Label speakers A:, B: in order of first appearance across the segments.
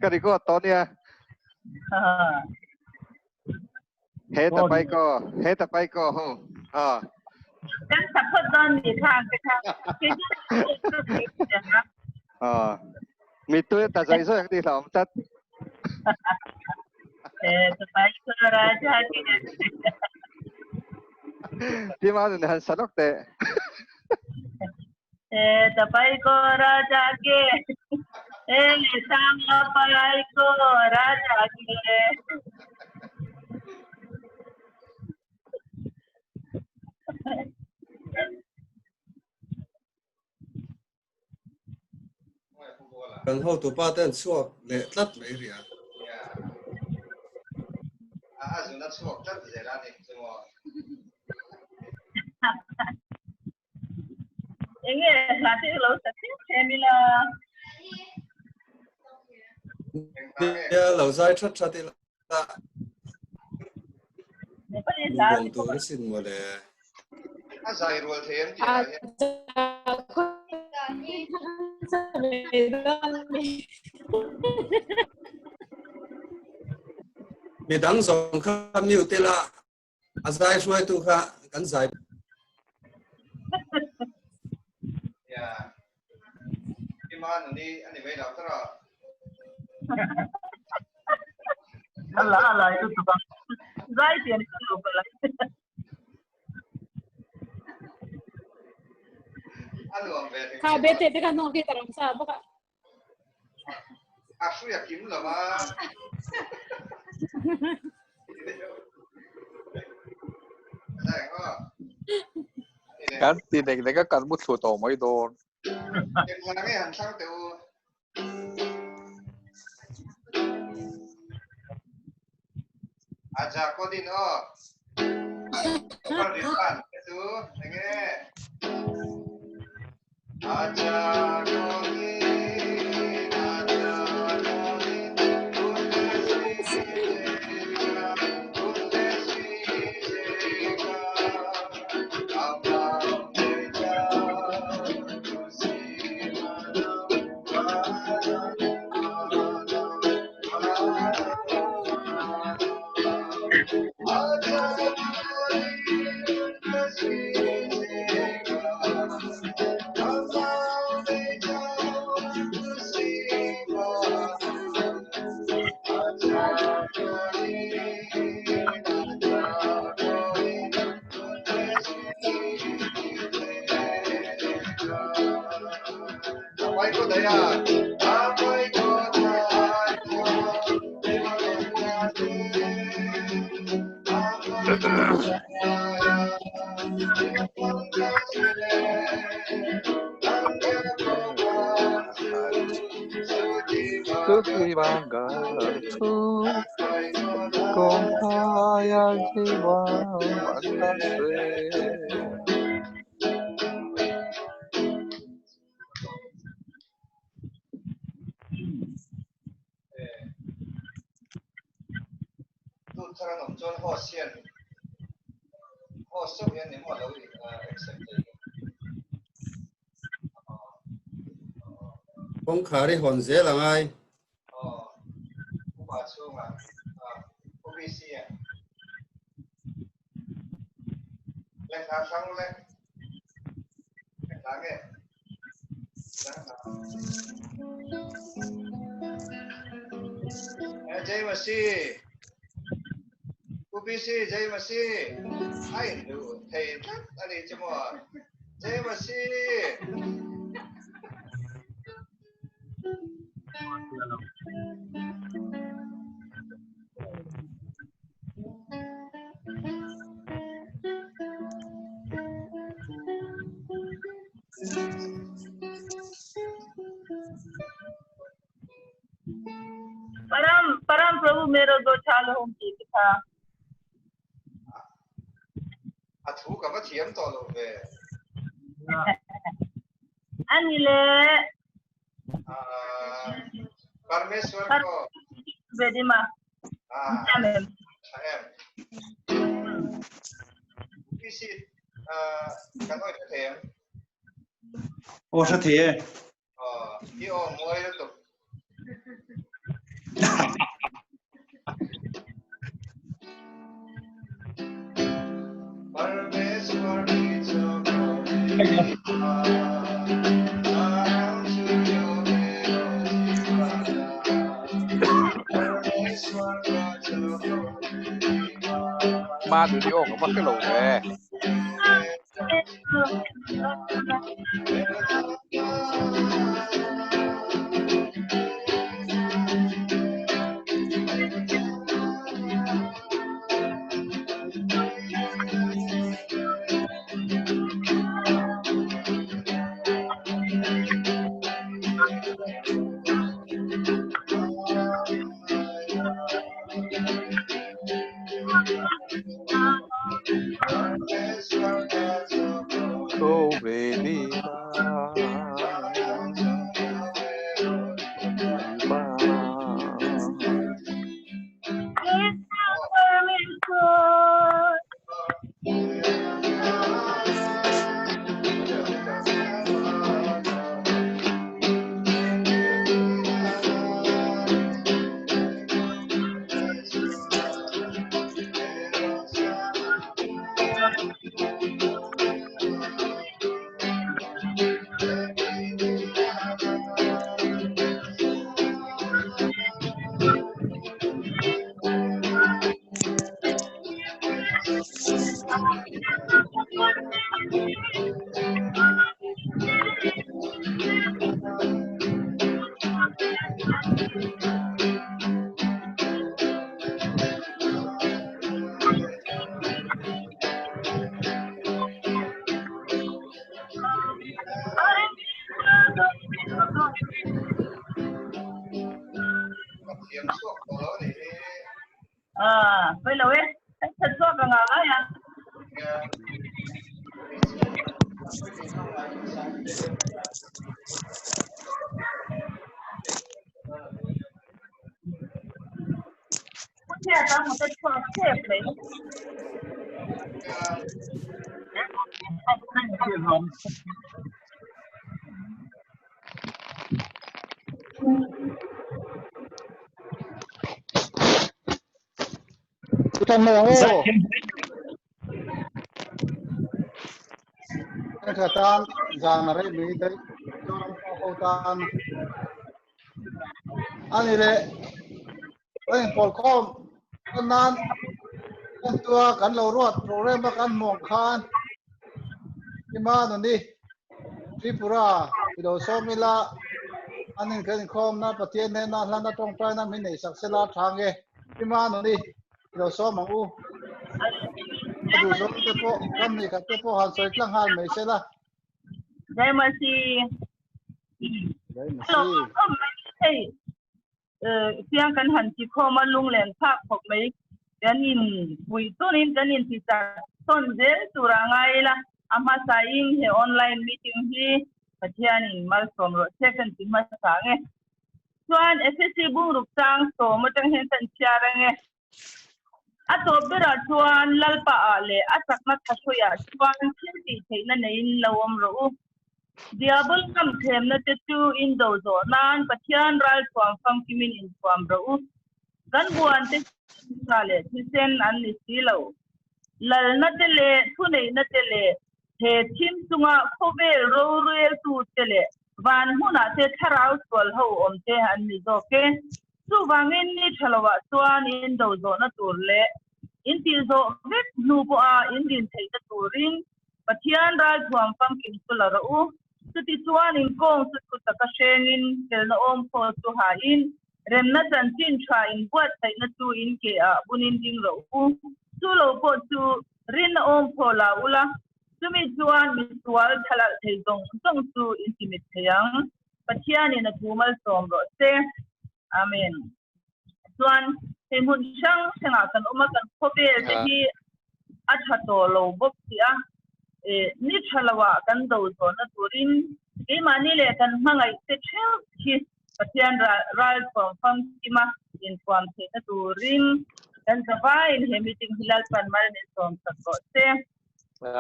A: cái đi có to nha hết tập bay co
B: kan support don ni thang
A: mi tu ta dạy rồi đi làm tất
B: tập bay ko raja ki
A: đi mà đừng hành salok tệ
B: tập bay ko raja ke sang bay ko raja ki
C: 然后都把灯说来拉没了。
A: à dùng nó suộc rất dễ ra đi dùng
B: Ini nanti kalau sakit saya bila
C: Ya,老在出的啦。
B: apa ni
C: 我望到都先我嘞。
A: à dài rồi thì em
C: mi当上看没有的啦，啊，在说都看跟在。
A: ya gimana nih ini beda terus
B: Allah itu tukang Zai dia itu lupa lah
D: Kak bete kan no kita ramsa apa kak?
A: Aku yakin lah mah.
E: Kan tidak kita kan musuh tau mai don.
A: Yang mana ni hansang tu. Aja kau din oh. Kau di depan itu, dengar. Aja kau din, aja kau din, Apa itu daya? Apa itu
E: Suki bangga tu kong kaya jiwa manase.
A: Tu cara nom chon ho xian, ho sốc yan ni mo lo accept.
C: 光卡的红色人哎。
A: 哦，不把车嘛，不必死啊。来他上来，哪个？哎，这么是，不必死，这么是，太牛，太那里怎么？这么是。
B: परम प्रभु मेरो दो चाल होम की था
A: थू का मत थियम तो लो बे
B: अनिले
A: परमेश्वर को
B: बेदिमा
A: em किसी cái nói thế em
F: ô sao thế
A: yêu mỗi lúc
E: มาดูดิโอ้กับว่าขึ้นโหลเลย Oh baby
B: Bây giờ ấy, thật sự là ngờ đấy à? Thế là một cái trò xếp đấy.
F: Thằng mồ ô cái thằng tan giang này mỹ đấy cho tan anh ấy anh Paul com anh nan anh tua cắn lầu ruột program bác anh mong khan cái mà nó đi Tripura cái đầu số mila anh ấy cái com na phát triển nên na làm na trong trái na mình này sắc sẽ là thang cái mà nó đi rồi số mong u, rồi số cái po, cái này cái po hàng sợi lăng hàng mấy xe la.
B: Đây mà si, hello, hey, tiếng cần hành chỉ có mà lung lên tháp hoặc mấy cái nhìn buổi tối nhìn cái nhìn thì sao, tuần dễ tu ra ngay là, ama saing he online meeting hi, phát hiện mal from rồi, second thì mà sáng nghe, tuan SSC bung rục sang, so mà chẳng hiện thành chia ra nghe. Ato bira tuan lalpa ale atak na thasuya tuan thinti theina nein lawam ro diabol kam them na te tu indo zo nan pathian ral twam fam kimin in twam ro gan buan te sale thisen an ni silo lal na tele thunei na tele he thim tunga khobe ro ro tu tele van huna te tharau sol ho om te an ni zo ke su wangin ni thalawa tuan indo zo na turle intil zo vet nu bo a indin thei ta turing pathian ral thuam fam kin sula ro su ti chuan in kong su ta ka shengin kel na om pho su ha in rem na chan chin tha in buat thai na tu in ke a bunin ding ro su lo po su rin na om pho la ula su mi chuan mi sual thala thei dong song su intimate thayang pathian in a thumal som ro se amen chuan he mun sang senga kan oma kan khobe te hi athato lo bok tia ni thalawa kan do zo na turin e mani le kan mangai te thel hi pathian ral from kima in kwam the na turin kan savai in he meeting hilal pan mar ni som sakko se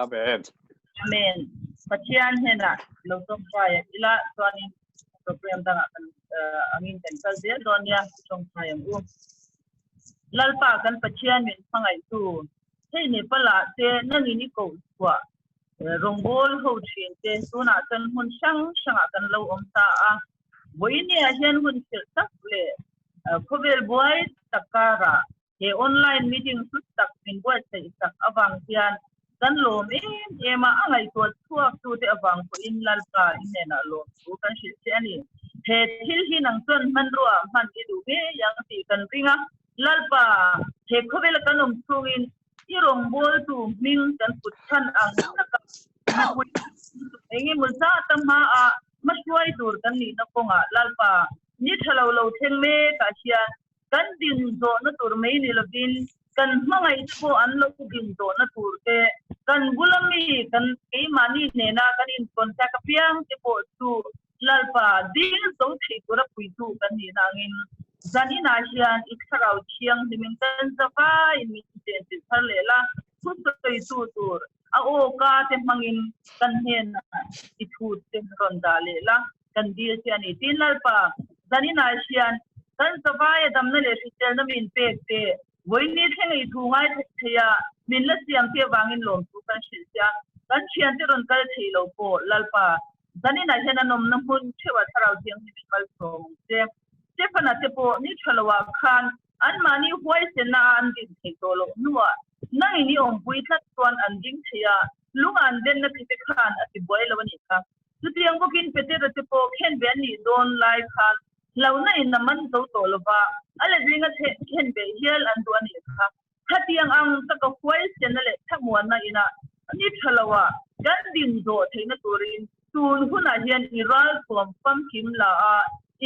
E: amen
B: amen pathian hena lo som pai ila twani program da kan angin kan kal dia donia som pai u lalpa kan pathian min pangai tu hei ne pala te nangi ni ko kwa rong bol ho chin te tu na kan hun sang sang kan lo om ta a voi ni a hian hun se tak le khovel boy takara he online meeting su tak min boy se tak awang hian kan lo ema angai to thuak tu te awang ko in lal ka in na lo tu kan shi se ani he thil hi nang ton man ro man ti du be yang ti kan ringa lal pa he khovel kan om thungin irong bol tu ming kan put than ang engi mulsa tamha a maswai tur kan ni na konga lalpa ni thalo lo thengme ka sia kan din do na tur mei ni lovin kan mangai tho an lo din do na tur te kan bulami kan ei mani ne na kan in kontak piang te po tu lalpa din so thi tur pui tu kan ni na ngin zani na sia iksarau chiang dimintan zaka in mi te tharlela tu tu tur a o ka te mangin kan hen I thu te ron dale la kan dia sian I tin lalpa zani na sian kan savai dam na le sitel na min pe te voi ni theng I thu ngai thya min la siam te wangin lom tu kan sia kan sian te ron kal thei lo po lalpa zani na sian nom na hun chewa tharau jiang ni mal som te pana te po ni thalawa khan an mani huai se na an din thei to lo nuwa nang ini om pui thlat tuan an ding thia lung an den na pite khan ati boy lawani kha tutiang bokin pete rate po khen ben ni don lai khan launa in naman to to lova ala ringa khen be hial an tu ani kha thatiang ang taka huai se na le thamwa na ina ani thalawa gan din do theina turin tun huna hian iral pom pam kim la a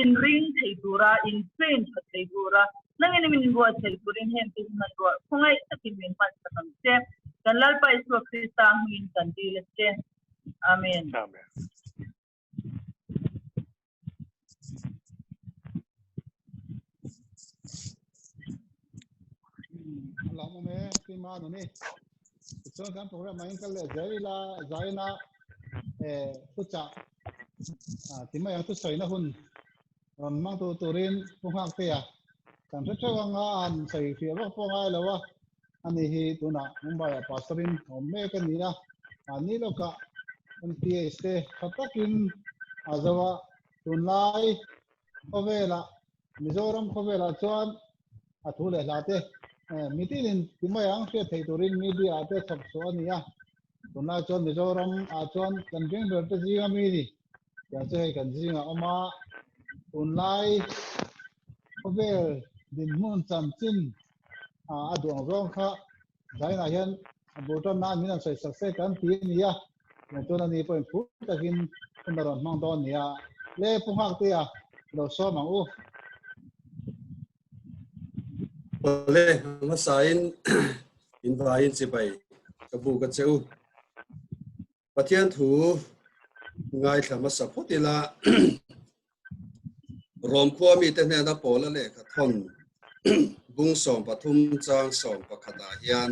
B: in ring thei dura in train thei dura nang ini min buat sel kuring hen tin man buat kungai sakin min pas sakam se kan lal pa isu krista min kan diles se amen
E: amen
F: Allah mo me kima no ni so kan program main kal jaila jaina pucha timma yang tu soina hun mang tu turin punghak te ya kan se chawanga an sai fi ba po ngai lawa ani hi tuna mumbai pastorin me kan ni na ani loka an ti este khatakin azawa tunlai ovela mizoram ovela chuan athule late mitin timayang se theiturin media te sab so ania tunlai chuan mizoram a chuan kan beng ber te jinga mi ni ya che kan jinga oma tunlai ovel din mun cham chin a duang rong kha daina hian boton na min sai sai kan ti ni ya to na ni point fu takin kundaron mang don ni ya le puhak te ya lo so mang u
C: le ma sain in vain chi bai ka bu ka cheu pathian thu ngai thama sapotila rom kho mi te ne na pola le ka thon bung som pathum chang som pakhada hian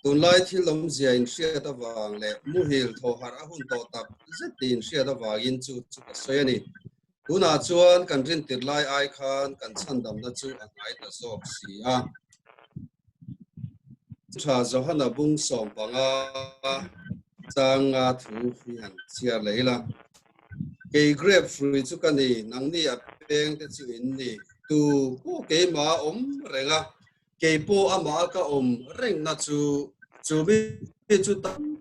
C: tunlai thilom zia in sia ta wang le mu hil tho har a hun to tak zetin sia ta wangin chu ka soyani tuna chuan kan rin tirlai ai khan kan chandam na chu angai ta zok si a cha zohana bung som panga changa thu hian chia leila ke grapefruit chu kan ni nang ni a peng te chu in ni tu po ke ma om renga ke po ama ka om reng na chu mi chu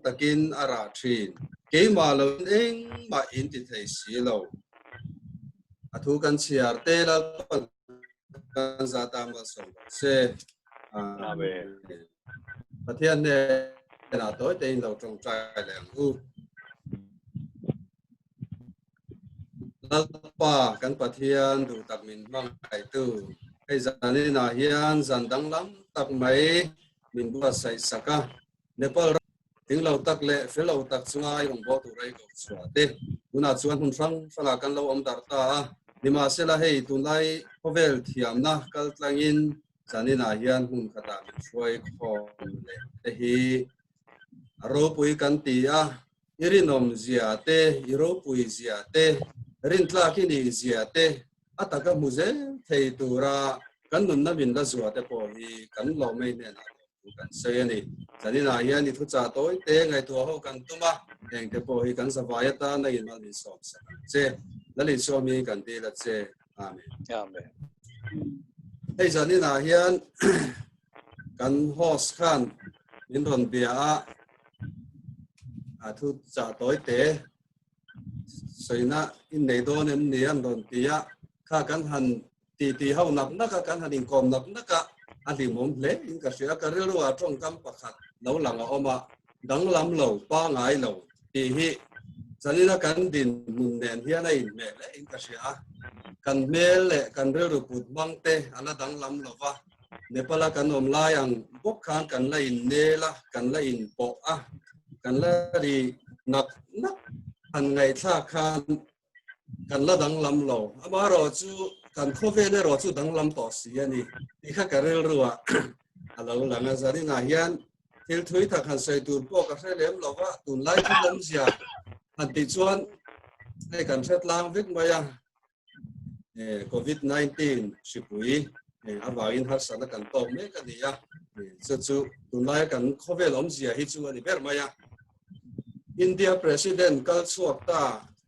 C: takin ara thin ke ma lo eng ma in ti thei si lo athu kan chiar te la kan za ta ma so se
E: amen
C: pathian ne na toi te in lo trong trai leng u pa kan pathian du tak min mang ai tu ai zani na hian zan dang lam tak mai min bu sai saka nepal ting lo tak le felo tak chunga yong bo tu rai ko chwa te una chuan hun sang sanga kan lo om dar ta ni ma se la hei tu lai hovel thiam na kal tlangin zani na hian hun khata min shoi khom le te hi ro pui kan ti a irinom zia te iro pui zia te rin tla ki ni zia te ataka muze thei tura kan nun na bin da zuwa te po hi kan lo mai ne na kan sei ani zani na hian ni thu cha toi te ngai tu ho kan tuma eng te po hi kan savaya ta na in mal ni som sa che lalin so mi kan te la che amen
E: Amen.
C: hei zani na hian kan host khan in ron bia a thu cha toi te soina in nei don en ni an ron tia kha kan han ti hau nak naka kan han in kom nak naka ali mom le in ka sia ka relu a trong kam pakhat lo lang a oma dang lam lo pa ngai lo ti hi zanina kan din mun nen hian ai me le in ka sia kan mel le kan relu put bang te ala dang lam lo wa nepala kan om lai ang bok khan kan la in ne la kan la in po a kan la ri nak han ngai tha khan kan la dang lam lo ama ro chu kan khove le ro chu dang lam to si ani ti kha ka rel ruwa alo langa zari na hian thil thui tha khan sei tur po ka lem lo wa tun lai thu lam sia han ti chuan le kan set lang vek maya covid 19 sipui awangin har sana kan to me ka ni ya chu tun lai kan khove lom sia hi chu ani ber maya India President kal chuak ta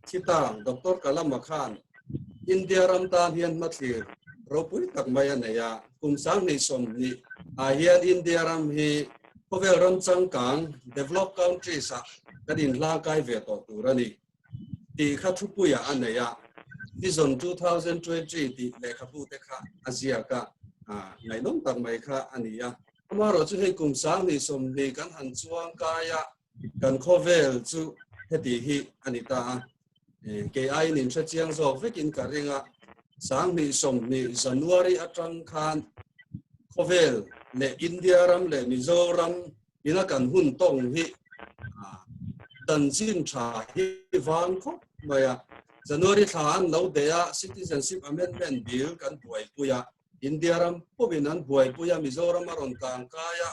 C: kita Dr. Kalam Khan India ram ta hian mathlir ropui tak maya ne ya kumsang ni som ni a hian India ram hi khovel ram changkang develop country sa kadin la kai ve to turani ti kha thupu ya an ya vision 2020 ti le khapu te kha asia ka ngai nom tak mai kha ani ya amaro chu hei kumsang ni som ni kan han chuang ka ya kan khovel chu heti hi anita ke ai nin sa chiang zo vekin ka ringa sang ni som ni January atang khan khovel le India ram le Mizoram ina kan hun tong hi tan chin tha hi wang kho maya January than lo de ya citizenship amendment bill kan buai puya India ram pobinan buai puya Mizoram aron kang kaya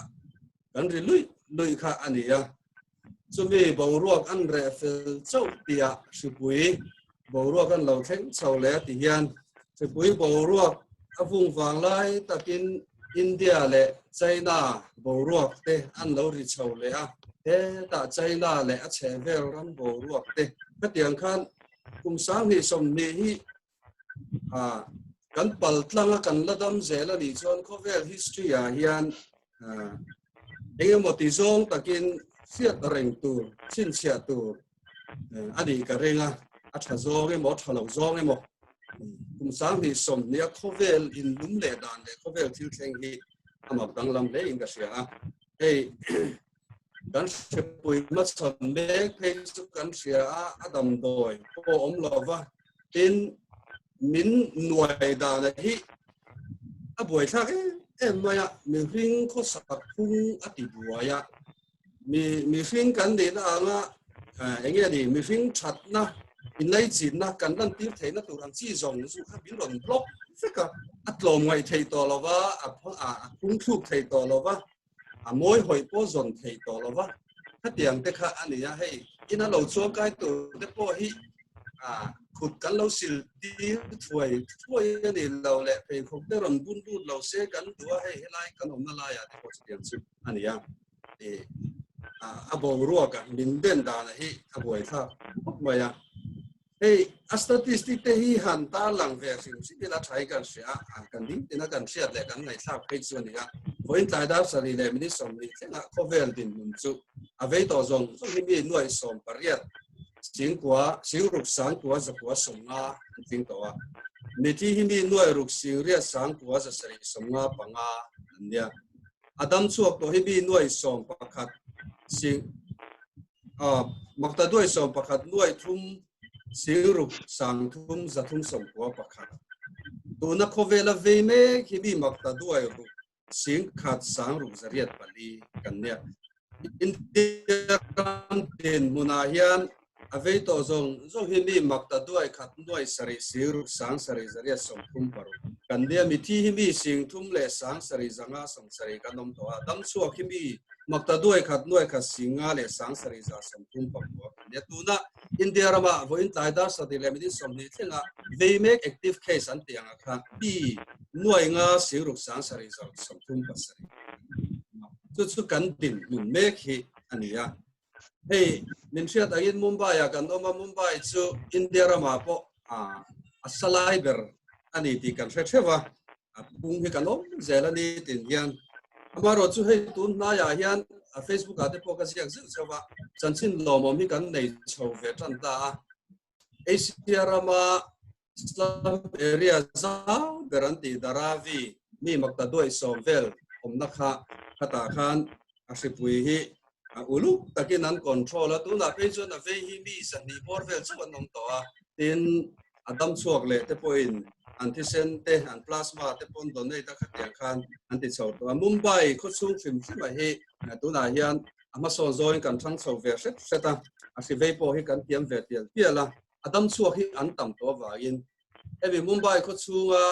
C: kan ri lui kha ania chumi boruak an re fel chau tia sipui boruak an lo theng chau le ti hian sipui boruak avung wang lai takin India le China boruak te an lo ri chau le a te ta China le a che vel ram boruak te ka tiang khan kum sang ni som ni hi kan pal tlanga kan ladam zela ni chon khovel history a hian engemaw ti zong takin siat reng tur chin sia tur ani ka renga a tha zong emaw thalo zong emaw kum sang ni som ni a khovel in lum le dan le khovel thil thleng hi amak dang lam le in ka sia ei kan sepui ma chon me phei chu kan sia adam doi po om lova in min nuai da na hi a boi thak em maya mi ring kho sak phung ati buaya mi ring kan de na nga enge di mi ring chat na in lai chin na kan dan tir theina tur an chi zong su kha bin ron block feka atlom ngai thei to lova a phung thuk thei to lova a moi hoi po zon thei to lova kha tiang te kha ania hei ina lo chuang kai tu te po hi khut kan lo sil ti thuai ani lo le pe khok te ron bun lo se kan tua hei helai kan om na la ya te ko tiang chu ania abo ruaka min den da na hi aboi tha maya hey statistic te hi han ta lang ve sim si la thai kan sia kan ding tina kan sia le kan ngai tha pe chu ni ga point lai da sa ri le mini som ni thenga cover din mun chu avei to zong so ni mi nuai som pariat sing ruk sang kwa za kwa som nga ting to wa ni ti hi mi nuai ruk sing ria sang kwa za sari som nga panga nia adam chuak to hi mi nuai som pakhat sing makta duai som pakhat nuai thum siruk sang thum za thum som kwa pakhat tuna khovela ve me hi bi makta duai ru sing khat sang ru zariat pali kanya India den munahian avei to zong hi mi makta duai khat nuai sari siruk sang sari zariat som thum paru kanya mi thi hi mi sing thum le sang sari zanga som sari kanom to dam chuak hi mi makta duai khat nuai kha singa le sang sari za som thum pakwa ne tuna India rama voin taida sa de lemini som ni thenga they make active case an tianga kha pi nuai nga siruk sang sari za som thum pasari chu kan din mun mek hi ania hei min hriat angin Mumbai a kan oma Mumbai chu India rama po a salai ber ani ti kan hrewa a pung hi kan om zel ani tin hian amaro chu hei tun na ya hian a Facebook ate po ka siak zewa chanchin lomom hi kan nei chho ve tan ta Asia rama slum area za garanti daravi mi makta doi somvel omnakha khata khan asipui hi ulu takin an control tu na pejun na ve hi mi sa ni borvel chuan nom to a tin adam chuak le te point antisen te an plasma te pon donate ta khatia khan anti chho to Mumbai khu chung phim ma hi tu na hian Amazon join kan thang chho ve seta asi ve po hi kan tiam ve tial piala adam chuak hi an tam to wa in evi Mumbai khu chunga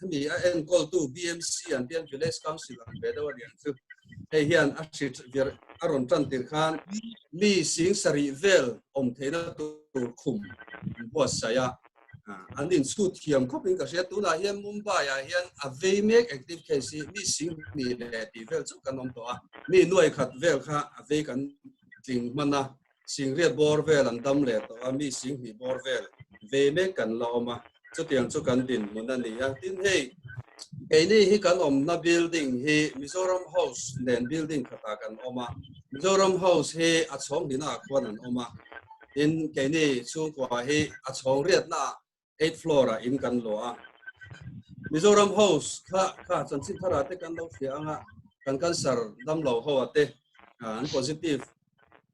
C: mi en call to BMC and Bian Village Council an be do rian chu hei hian a chit vir aron tan tir khan mi sing sari vel om theina tur khum bo saya anin chu thiam khopin ka sia tu na hian Mumbai a hian a ve mek active case mi sing mi le ti vel chu kan om to a mi nuai khat vel kha a ve kan ting mana sing riat bor vel an dam le to a mi sing hi bor vel ve mek kan la oma chu tiang chu kan din mun ani a tin hei ini hi kan om na building hi Mizoram House nen building khata kan oma Mizoram House hi a chhong dina khwan an oma in keni chu kwa hi a chhong riat na 8th floor a in kan lo a Mizoram House kha chanchin thara te kan lo fianga kan sar dam lo ho ate an positive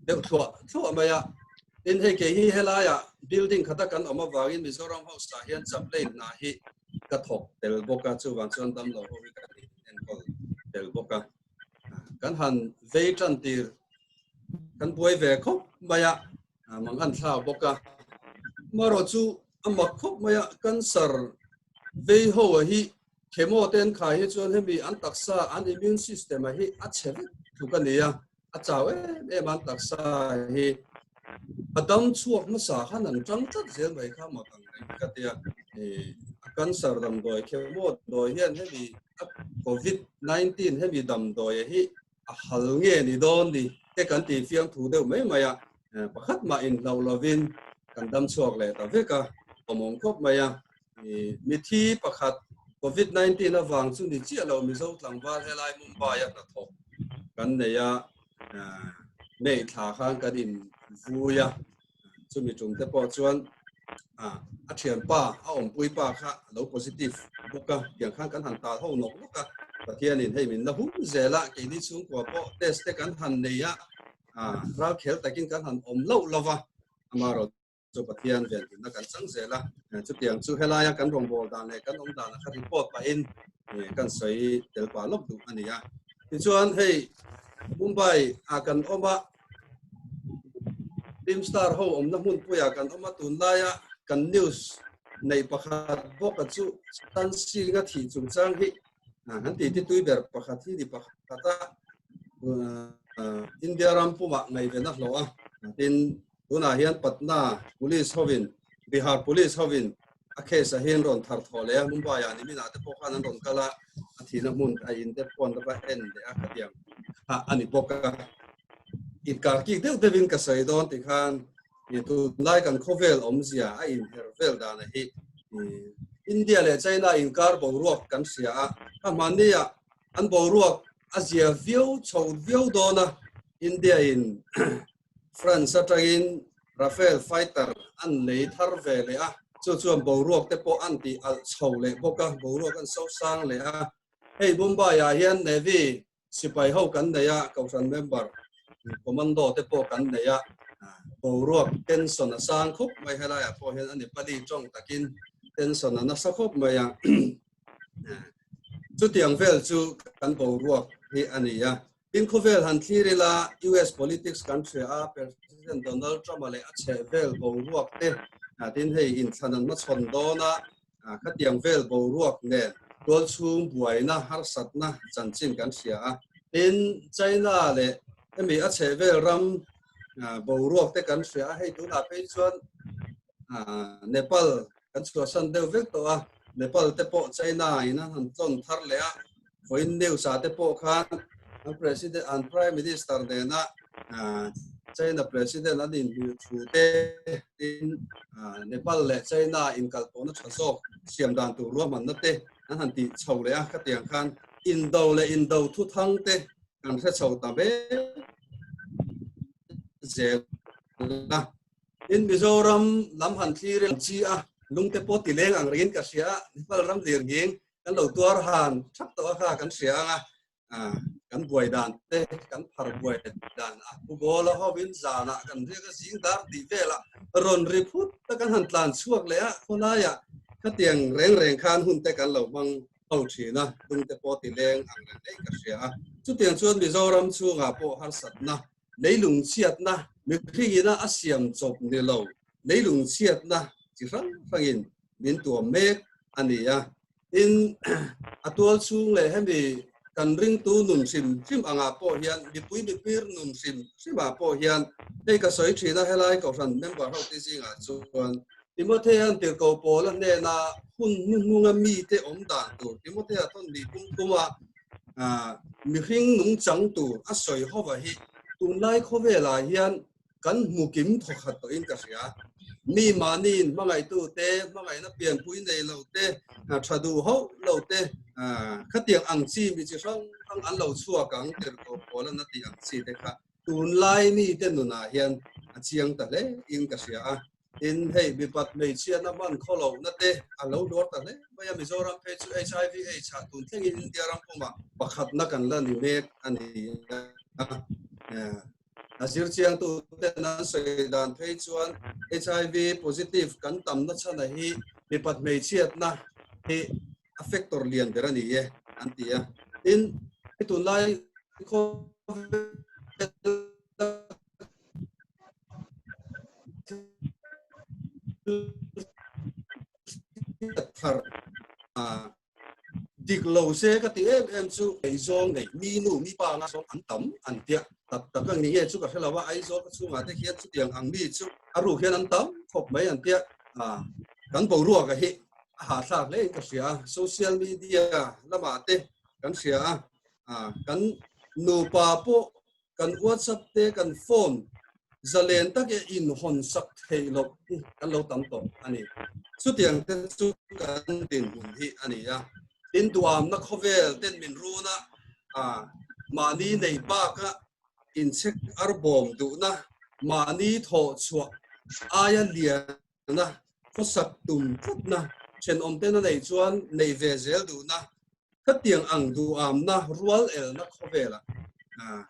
C: deu thua maya in hei ke hi helaya building khata kan oma wangin Mizoram House ta hian chaplain na hi ka thok tel boka chu wang chuan dam lo ho ka ni en kol tel boka kan han ve tan tir kan buai ve khop maya mang an thla boka maro chu amak khop maya kan sar ve ho hi chemo ten kha hi chuan hemi an taksa an immune system hi a chhe thu ka nia a chawe e man taksa hi adam chuak ma sa khan an tang chat zel mai kha ma kang ka tia cancer dam doi chemo doi hian hemi COVID-19 hemi dam doi hi a hal nge ni don ni te kan ti fiang thu deuh mai maya pakhat ma in lo lovin kan dam chuak le ta veka omong khop maya mi thi pakhat COVID-19 awang chu ni chi lo mi zo tlangwal helai Mumbai a ta thok kan neya nei thla khan kan in vuya chu mi chung te po chuan a thian pa a om pui pa kha lo positive boka yang khan kan han ta ho nok boka pathian in hei min na hu zela ke ni chung ko po test te kan han neya ra khel takin kan han om lo lova amaro chu pathian vel na kan sang zela chu tiang chu helaya kan rong bol dan le kan om dan kha report pa in kan sei tel pa lok du ania ti chuan hei Mumbai a kan oma Team Star ho om na mun puya kan oma tun laya kan news nei pakhat boka chu tan singa thi chung chang hi han ti tui ber pakhat hi di pakhata India rampuma ngai ve na hlo a tin tuna hian Patna police hovin Bihar police hovin a case a hian ron thar thole Mumbai ani mina te pokhan ron kala athina mun a in te pon da en de a khatiang ani boka it kar ki deu devin ka sai don ti khan itu lai kan khovel omzia a in hervel da na hi India le China in kar bo ruak kan sia a mania an bo ruak Asia view chou view dona India in France atagin Rafale fighter an lei thar ve le a chuan bo ruak te po anti al chou le boka bo ruak an so sang le a hei Mumbai a hian Navy sipai ho kan neya kausan member commando te po kan neya bo ruak tension a sang khop mai helaya po hian ani pali chong takin tension na sa khop maya chu tiang vel chu kan bo ruak hi ania in khovel han thirila US politics country a President Donald Trump le a che vel bo ruak te tin hei in thanan ma chon dona kha tiang vel bo ruak ne tol chung buaina har satna chanchin kan sia in China le emi a che vel ram bo ruak te kan sia hei tu na pe chuan Nepal kan chua san deu vek to a Nepal te po China ina han chon thar le a foin neu sa te po khan president and prime minister de na China president adin thu te in Nepal le China in kalpona thasok siam dan tu ro man na te an han ti chho le a ka tiang khan Indo thu thang te kan se chho ta be je na in Mizoram lam han thlir chi a lung te po ti leng ang rin ka sia Nepal ram lir ging kan lo tuar han thak to kha kan sia nga kan buai dan te kan phar buai dan a pu bol ho bin zana kan ri ka sing dar ti vela ron ri phut ta kan han tlan chuak le a khona ya ka tiang reng khan hun te kan lo mang au thi na lung te po ti leng ang ren dei ka sia chu tiang chuan Mizoram chu nga po har sat na leilung chiat na mi khri na asiam chop ni lo leilung chiat na chi rang rangin min tu mek ania in atual chung le hemi kan ring tu num sim anga po hian mi pui mi pir num sim ma po hian dei ka soi thina helai ko ran member ho ti singa chuan Timothy an te ko pol ne na hun nunga mi te om dan tu Timothy a thon mi kuma mi hring nung chang tu a soi ho wa hi tun lai kho vela hian kan mukim thokhat to in ka sia mi manin mangai tu te mangai na pian pui nei lo te thadu ho lo te khatiang ang chi mi chi sang an lo chua kang ter ko pol na ti ang chi te kha tun lai mi te nu na hian a chiang ta le in ka sia in hei bi pat mei chia na man kholo na te a lo dor ta le maya Mizoram pe chu HIV AIDS ha tun theng in India ram poma pakhat na kan la ni mek ani Azir chiang tu te na soi dan phei chuan HIV positive kan tam na chana hi bi pat mei chiat na hi affector lian berani ye antia in tu lai ko thar dik lo se ka ti em chu ei zong nei mi nu mi pa nga song an tam an tia tak tak ang ni ye chu ka helawa ai zo ka chu nga te hian chu tiang ang mi chu aru hian an tam khop mai an tia kan bo ruwa ka hi ha thak le ka sia social media lama te kan sia kan nu pa po kan WhatsApp te kan phone zalen tak e in hon sak thei lo kan lo tam to ani chu tiang te chu kan tin hun hi ani ya in tuam na khovel ten min runa mani nei ba ka in check arbom du na mani tho chua aya lia na khosak tum phut na chen om te na nei chuan nei ve zel du na khatiang ang du am na rual el na khovela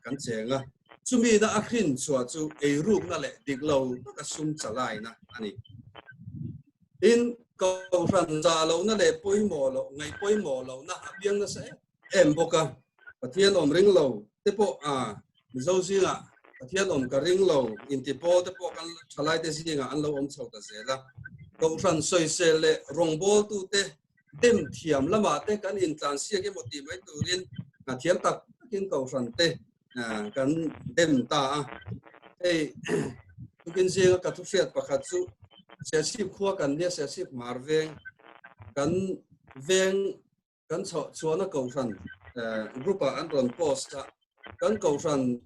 C: kan chenga chumi na akhin chua chu ei rup na le diklo ka sum chalai na ani in câu phần già lâu nó để bôi mỏ lâu ngày bôi mỏ lâu na biếng nó sẽ em boka và thiên om ring lâu tiếp bộ dâu gì à và thiên om cả ring lâu in tiếp bộ tiếp bộ kan chalai thế gì à ăn lâu om chậu ta dễ la câu phần soi xe lệ rong bol tu te đêm thiam lắm mà te kan in trans xe cái một tí mấy tu liên thiam tập cái câu phần te kan đêm ta hey tu kinh gì cả thu phiệt và khát su sẽ ship khua cần đi sẽ ship marveng cần veng cần cho nó cầu phần group an toàn post cần cầu phần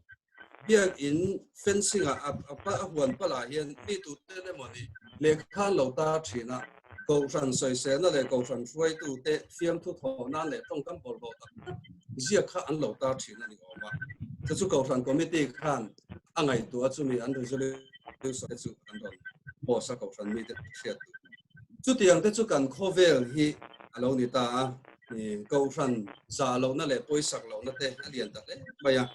C: việc in fencing apa huan pala hian mi tu te le moni le khan lo ta thina cầu phần soi se na le cầu phần fuai tu te fiam thu tho na le tong kam bol bo ta zia kha an lo ta thina ni oma chu cầu phần committee khan angai tu achumi an resolution chu an don bộ sa cầu phần mi te siat chu tiang te chu kan khovel hi alo ni ta cầu phần za lo na le poi sak lo na te alian ta le baya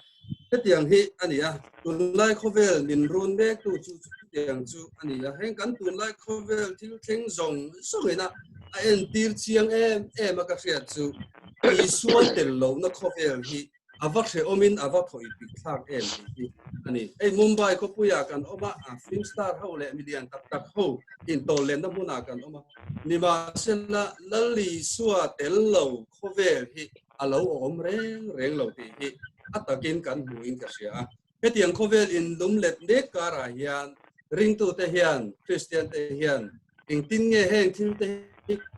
C: te tiang hi ania tun lai khovel min run mek tu chu tiang chu ania heng kan tun lai khovel thil theng zong so na a en tir chiang em ka siat chu i suan tel lo na khovel hi avak se omin avak thoi pi thak em ani ei Mumbai ko puya kan oma film star ho le million tak ho in to len na huna kan oma nima sela lali suwa tel lo khovel hi alo om reng lo ti hi atakin kan huin ka sia hetiang khovel in lum let ne kara hian ring tu te hian Christian te hian ing tin nge heng thil te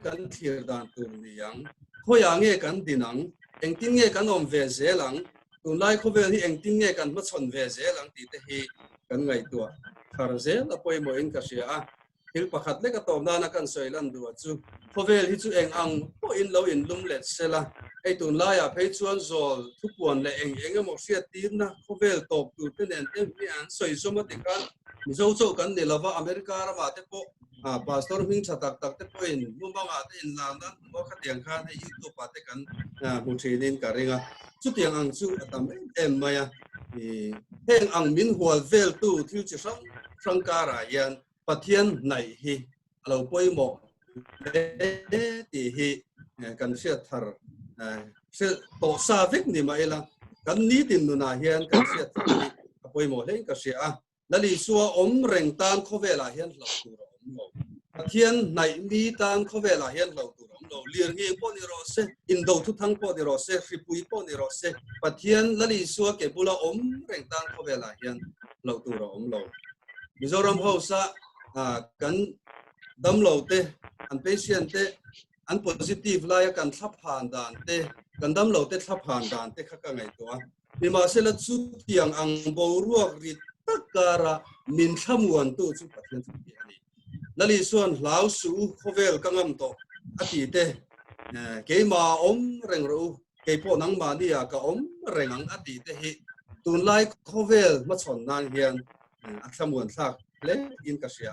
C: kan thir dan tu niang khoya nge kan dinang eng tin nge kan om ve zelang tu lai ko vel hi eng ting nge kan ma chon ve ze lang ti te hi kan ngai tua khar ze la poi mo in ka sia a hil pakhat le ka tom na na kan soi lan du chu ko vel hi chu eng ang po in lo in lum let sela ei tu lai a phei chuan zol thu puan le eng mo sia tin na ko vel top tu te nen te mi an soi so ma ti kan mi zo zo kan ni lova america ra ma te po pastor hing chatak tak te po in mu ba nga te in la na mo kha tiang khan he youtube pa te kan mu thinin ka ringa chu tiang ang chu atam em maya heng ang min hual vel tu thil chi sang ka ra yan pathian nai hi alo poi mo ti hi kan sia thar se to sa vek ni mai la kan ni tin nu na hian kan sia thar ni poi mo le ka sia nali suwa om reng tan khovela hian lo tu ro om lo pathian nai mi tan khovela hian lo tu ro lo lir nge po ni ro se in do thu thang po ni ro se hripui po ni ro se pathian lali suwa ke bula om reng tan khovela hian lo tu ro om lo Mizoram House kan dam lo te an patient te an positive la ya kan thap han dan te kan dam lo te thap han dan te kha ka ngai to ni ma se la chu tiang ang bo ruak ri takara min thamuan tu chu pathian chu ti ani lali suan lau su khovel kangam to ati te ke ma om reng ro ke po nang ma ni ya ka om reng ang ati te hi tun lai khovel ma chon nan hian athamuan thak le in ka sia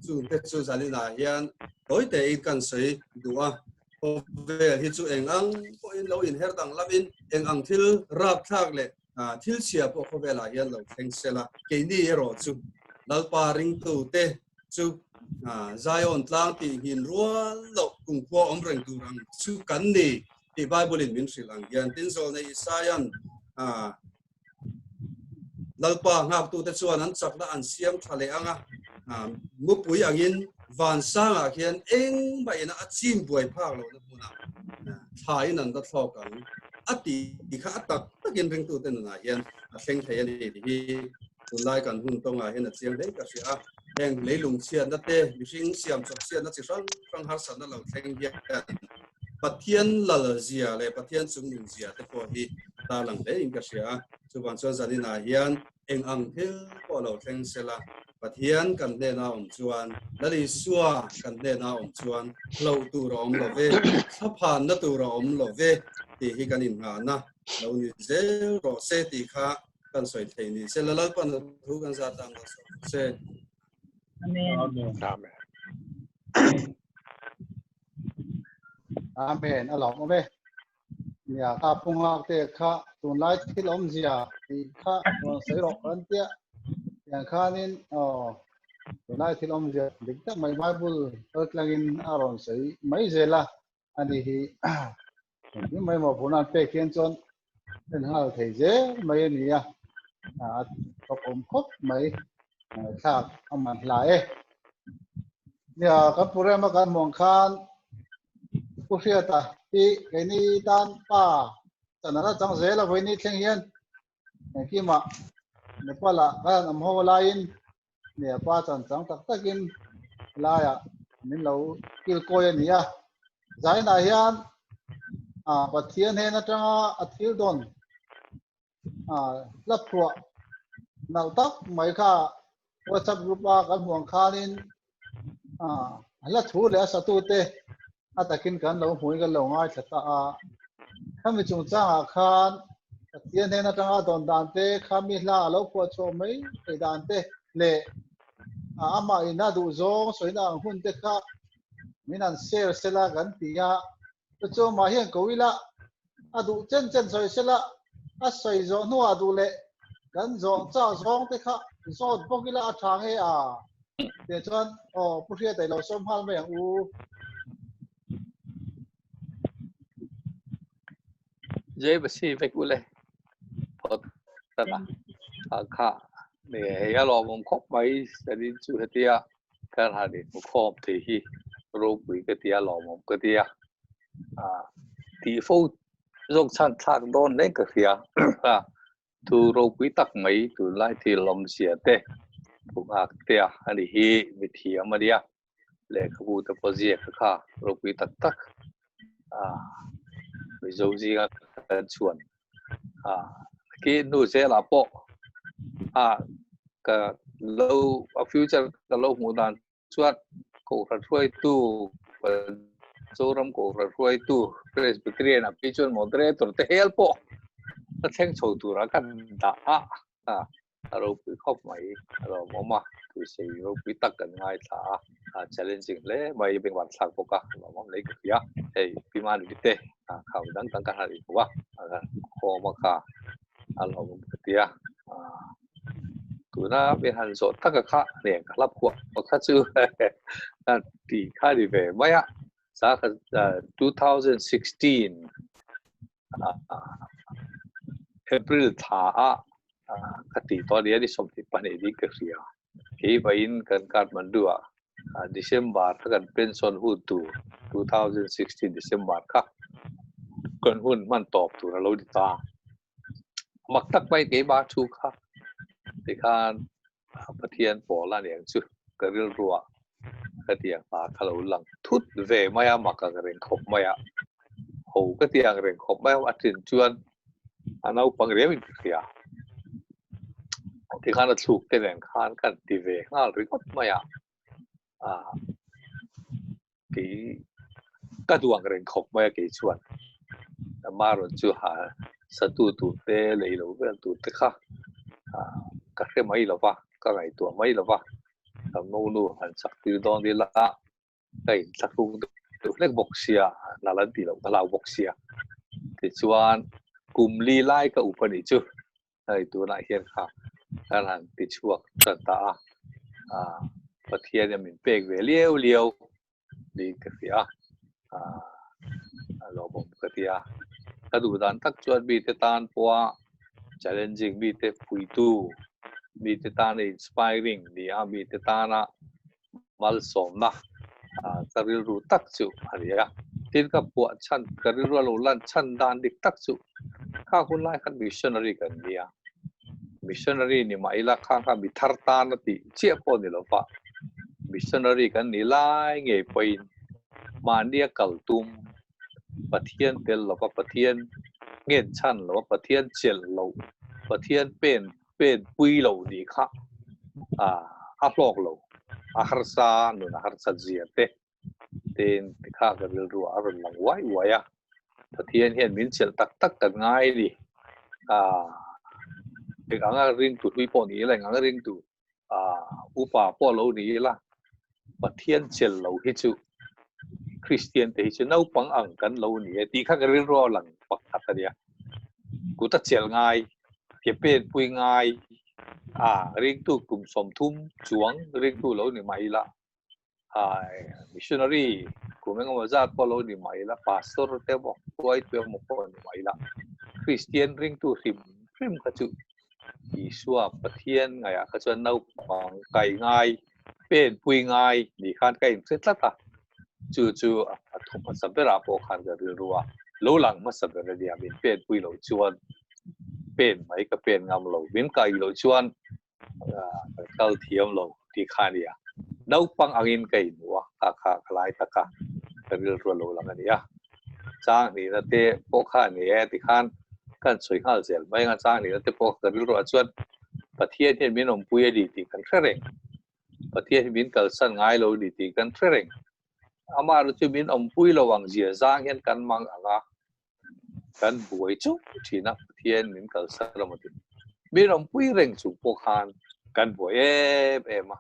C: chu te chu zalina hian toy te in kan sei duwa khovel hi chu eng ang po in lo in her dang lamin eng ang thil rap thak le thil sia po khovela hian lo theng sela ke ni ero chu lalpa ring tu te chu Zion tlang ti hin rual lo kung po om reng tu rang chu kan ni ti Bible in min sri lang hian tin zol nei Isayan lalpa ngak tu te chuan an chakla an siam thale anga mu pui angin van sanga khian eng ba ina achim buai phak lo na puna thai nan da thlok ang ati kha atak takin ring tu te na hian a thleng thei ani hi tunlai kan hun tonga hian a chiang dei ka sia eng leilung chian na te mihring siam chok chian na chi sang har san na lo thleng hian pathian lal zia le pathian chung ning zia te ko hi ta lang le in ka sia chuan chuan zalina hian eng ang thil po lo thleng sela pathian kan ne na chuan lali suwa kan ne na chuan lo tu ro lo ve thaphan na tu ro lo ve ti hi kan in nga na lo ni ze ro se ti kha kan soi thei ni se lalal pan thu kan za tang se
B: Amen.
F: Amen. Along me. Ya ka punga te kha tun lai thil om zia ti kha ron sei ro kan tia yang khanin tun lai thil om zia dik tak mai Bible tlangin aron sei mai zela ani hi ni mai mo punan pe kian chon ten hal thei je mai ni ya tok om khop mai thak aman lai ya ka pure ma kan mong khan ku sia ta ti cái ni tan pa tanara chang ze la voi ni thleng hian ki ma nepala kan am ho lain ne pa chan chang tak takin la ya min lo kil koi ani ya zai na hian pathian he na tanga athil don la phua nal tak mai kha WhatsApp group a kan huang khanin la thu le sa tu te atakin kan lo hui kan lo ngai thata khami chung changa khan pathian he na tanga don dan te khami hla lo pho cho mai te dan te le ama ina du zong soina hun te kha minan share sela kan tia cho ma hian koila adu chen chen soi sela a soi zo nu adu le kan zo cha zong te kha zo pokila a thang he te chuan puhria tai lo som hal mai ang u
E: je basi vek ule pot tala kha ne ya lo mom khop mai sadin chu hatia kan ha de khop the hi ro pui ka tia lo mom ka tia ti fo rong chan thak don le ka khia tu ro pui tak mai tu lai thi lom sia te pu ak tia ani hi mi thi amadia le khabu ta project kha ro pui tak tak mi zo ji ga chuan ki nu se la po ka lo a future ka lo mu dan chuat ko ra throi tu so ram ko ra throi tu presbyterian a pichon moderator te help po ta theng chho tu ra kan da ro pi khop mai ro mama tu se ro pi tak kan ngai tha challenging le mai beng wan sak po ka mom le ka ya ei pi man di te khau dan tang ka hari wa ko ma ka alo ka tia tu na be han so tak ka ne ka lap ko ka chu ti kha di ve mai sa ka 2016 April tha ka ti to dia di som ti pan e di ka ria ki ba in kan Kathmandu December kan pension hu tu 2016 December ka kan hun man top tu ra lo di ta mak tak bai ke ba thu kha ti khan pathian po la ne chu ka ril ruwa ka ti pa khalo lang thut ve maya mak ka ren khop maya ho ka ti ang ren khop maya atin chuan anau pang re min khia ti khan thuk te ren khan kan ti ve ngal ri khop maya ki ka duang ren khop maya ke chuan ma ron chu ha sa tu te le lo vel tu te kha ka khe mai lo wa ka ngai tu mai lo wa no nu han sak ti don di la kai sak tu lek bok sia la lan ti lo la bok sia ti chuan kum li lai ka upani chu ai tu na hian kha kan han ti chuak ta ta pathian min pek ve lieu di ka sia lo bom ka tia ka du dan tak chuan bi te tan poa challenging bi te pui tu bi te tan inspiring ni bi te tan mal som na karil ru tak chu haria tin ka pu chan karil ru lo lan chan dan dik tak chu kha hun lai khan missionary kan nia missionary ni mai la kha bi thar tan ti che po ni lo pa missionary kan ni lai nge poin man dia kal tum pathian tel lo pa pathian ngen chan lo pathian chel lo pathian pen pui lo ni kha a hlok lo a harsa nu na harsa zia te ten kha ka bil ru a ron lang wai ya pathian hian min chel tak kan ngai ni te anga ring tu hui po ni la anga ring tu upa po lo ni la pathian chel lo hi chu Christian te chu nau pang ang kan lo ni ti kha ka rin ro lang pak ataria ku ta chel ngai ke pen pui ngai ring tu kum som thum chuang ring tu lo ni mai la missionary ku meng ma za po lo ni mai la pastor te mo koi pe mo po ni mai la Christian ring tu rim ka chu Isua pathian ngai ka chuan nau pang kai ngai pen pui ngai ni khan kai set la ta chu thum sabera po khan ga ruwa lo lang ma sabera dia min pen pui lo chuan pen mai ka pen ngam lo min kai lo chuan kal thiam lo ti khania nau pang angin kai nuwa kha khlai taka ril ro lo lang ania chang ni na te po kha ni ti khan kan soi hal zel mai nga chang ni na te po ka ril ro chuan pathian hian min om pui di ti kan khreng pathian min kal san ngai lo di ti kan khreng ama ru chu min om pui lo wang zia zang hian kan mang anga kan buai chu thina pathian min kal san lo ma ti min om pui reng chu po khan kan buai ema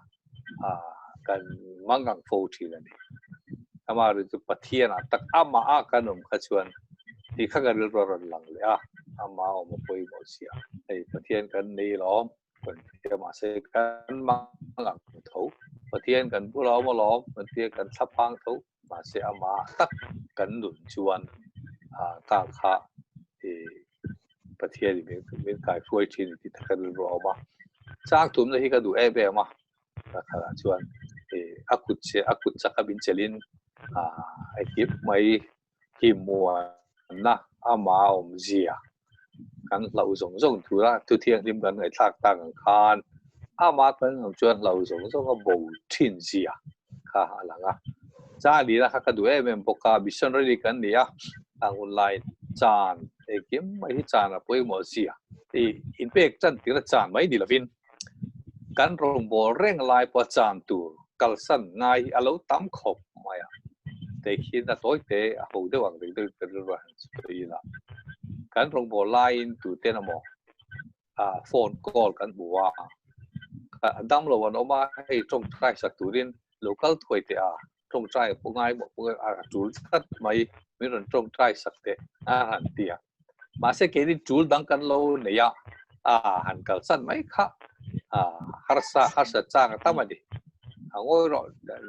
E: kan mangang fo thina ni ama ru chu pathian tak ama kan om kha chuan ti kha garil ro lang le ama om pui mo sia ei pathian kan nei lom kan ti ma se kan mangang tho pathian kan pu lo mo lom pathian kan sapang tho ma se ama tak kan lun chuan ta kha pathian min kai fuai chin ti kan ro ma chang tum na hi ka du be ma kha chuan akut cha ka bin chelin ekip mai ki mua na ama om zia kan lau zong tu la tu thiang lim kan ngai thak tang khan ama kan ngam chuan lau zong ka bo thin zia kha alanga cha li la kha ka du em poka visionary kan dia ang online จานกิมไม่ที่จานอะป่วยหมดเสียอินเป็กจันที่ละจานไม่ดีละวินกันรงโบเร่งลายปะจานตัวกัลสันไงอาลูตั้มขบมาอ่ะแต่คิดนะตัวเตะหูเดือดวังเดือดร้อนสุดที่ละกันรงโบไลน์ตัวเตะนะโมโฟนคอลกันบัวดัมเราวันออกมาให้ตรงใจสักตัวเรียน local ถอยเตะตรงใจพวกง่ายบอกพวกจูลสักไม่มีเรื่องตรงใจสักเตะหันเตียมาเสกนี่จูลดังกันเราเนี่ยหันกัลสันไม่ค่ะharsaจ้างตั้มมาดิงอยรอ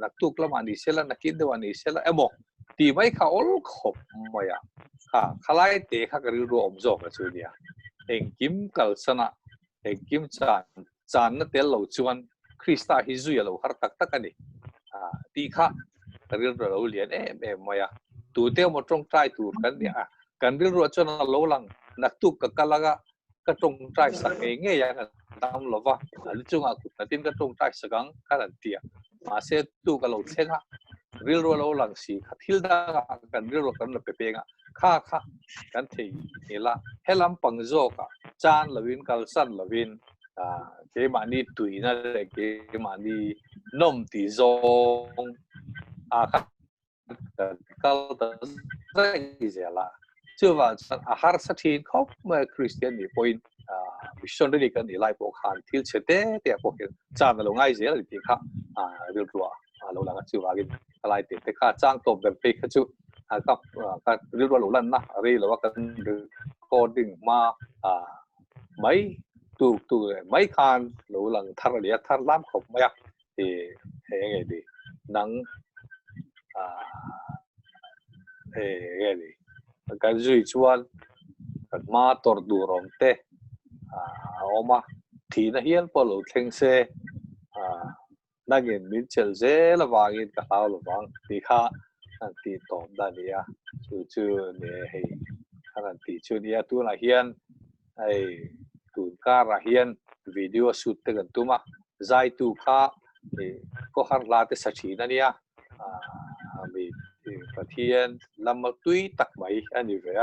E: นักตุกละมันนี่เสละนักกินเดวันนี่เสละบอกตีไม่ค่ะโอ้ขบมาอ่ะขลายเตะค่ะก็รู้รวมจบกันสุดเนี่ยกิมกัลสันกิมจานนั่นเตะเราชวนคริสต์ฮิซุยเราหาตักกันนี่ตีค่ะก็รู้เราเรียนมาอ่ะตัวเตะมาตรงใจตัวกันเนี่ยกันรู้ชวนเราหลังนักตุกกับกันละก็ตรงใจสักเงี้ยอย่างตามเราว่าหรือจุงอากุนั่นก็ตรงใจสักกันนั่นเดียมาเสร็จตัวก็เราเช็คเรื่องเราหลังสีทิลดากันเรื่องกันเราเปย์กันข้ากันที่นี่ละเฮลัมปังโจกจานลวินกัลสันลวินเกมันนี่ตุยนั่นเลยเกมันนี่นมตีโจงกัลตันได้เจล่ะชื่อว่าอาหารสัตย์เขาเมื่อคริสเตียนนี่พอยมิชชันนารีกันนี่ไล่พวกขันทิลเชเต้เดี๋ยวพวกจานเราง่ายเสียเลยที่ข้าเรื่องตัวเราหลังจากชื่อว่ากินอะไรติดแต่ข้าจ้างตัวแบบไปข้าชื่อกับเรื่องว่าเราลั่นนะอะไรหรือว่ากันโคดิ้งมาไม่ตัวไม่ขันเราหลังทาร์เลียทาร์ล้ำขบไม่อะยังไงดีนังยังไงดีกันจุยชวนกันมาตอร์ดูรอมเตะออกมาทีน่ะเฮียนพอเราเข่งเซ่นักเรียนมิเชลเซ่ละวางินกับเราละวังที่ข้าอันที่ตอบได้เนี่ยชื่อเนี่ยให้ขนาดที่ชื่อเนี่ยตัวน่ะเฮียนไอ้ตัวการะเฮียนวิดีโอชุดเต็กันตัวมาใจตัวข้าก็หาลาเตสักทีนั่นเนี่ยมีประเทศลำมาตุยตักไหมอันนี้เว้ย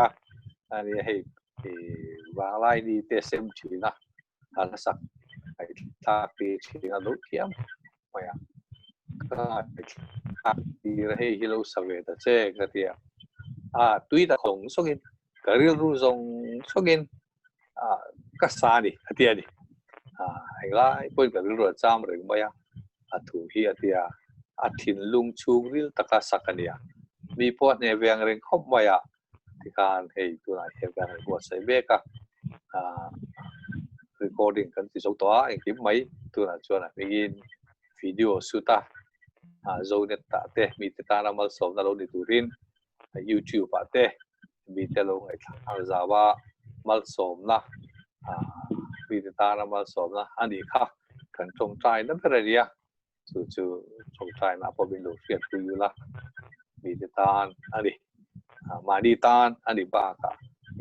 E: อันนี้ให้วางไล่ดีเตะเซมชีนะอันสักไอ้ทักตีชีนะดูเทียมไม่อะก็ทักตีให้ฮิโลสเวตเจ๊ก็เทียตุยตักส่งส่งอินก็เรื่องรู้ส่งส่งอินก็สาดิเทียดิไอ้ละไอ้พวกก็เรื่องรู้จำเรื่องไม่อะถูกที่เทียทินลุงชูริลตะกาสักกันเนี่ยมีพวกเนี่ยเวียงเริงครบไว้ที่การให้ตัวไหนเห็นกันหัวใส่เบกrecording กันที่สุดตัวอย่างที่ไม่ตัวนั้นชวนมีกินวิดีโอสุดโซนเนี่ยตัดเตะมีติดตามมาสอบนั่นเราในตัวริน YouTube ตัดเตะมีเตลงไอ้ทางจาวามาสอบนะมีติดตามมาสอบนะอันนี้ค่ะกันตรงใจนั่นเป็นอะไรเนี่ยจู่ๆตรงใจนะพอเป็นลูกเรียนคุยอยู่ละมีติดตามอันนี้มาดีตานอันนี้บ้าค่ะ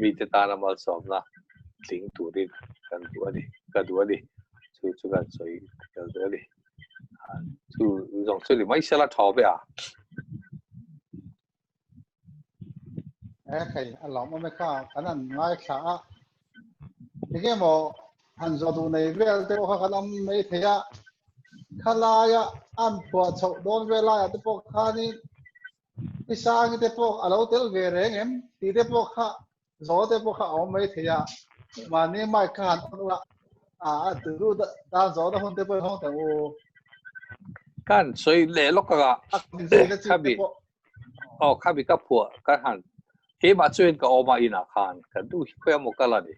E: มีติดตามมาสอบนะลิงตัวนี้กันตัวนี้จู่ๆกันสวยกันตัวนี้จู่ตรงส่วนนี้ไม่ใช่ละท้อไป
F: ใครอันหลังมันไม่ข้าขนาดง่ายขานี่แค่หมอหันจอดูในเวลเตอร์เขาขนาดไม่เทียขลายอันปวดโฉดโดนเวลาที่พวกข้านี่พิซซ่าที่พวกเราเตลเวรเองที่พวกข้าโซ่ที่พวกข้าเอาไม่เทียมันนี่ไม่ขาดตัวตัวรู้ด้านโซ่ด้านคนที่พวกเขาแต่โอ้
E: กันสวยเล่ล็อกก็ข้าบีข้าบีกับผัวกันหันเฮ้มาช่วยก็ออกมาอินาคานกันดูเพื่อมุกละดิ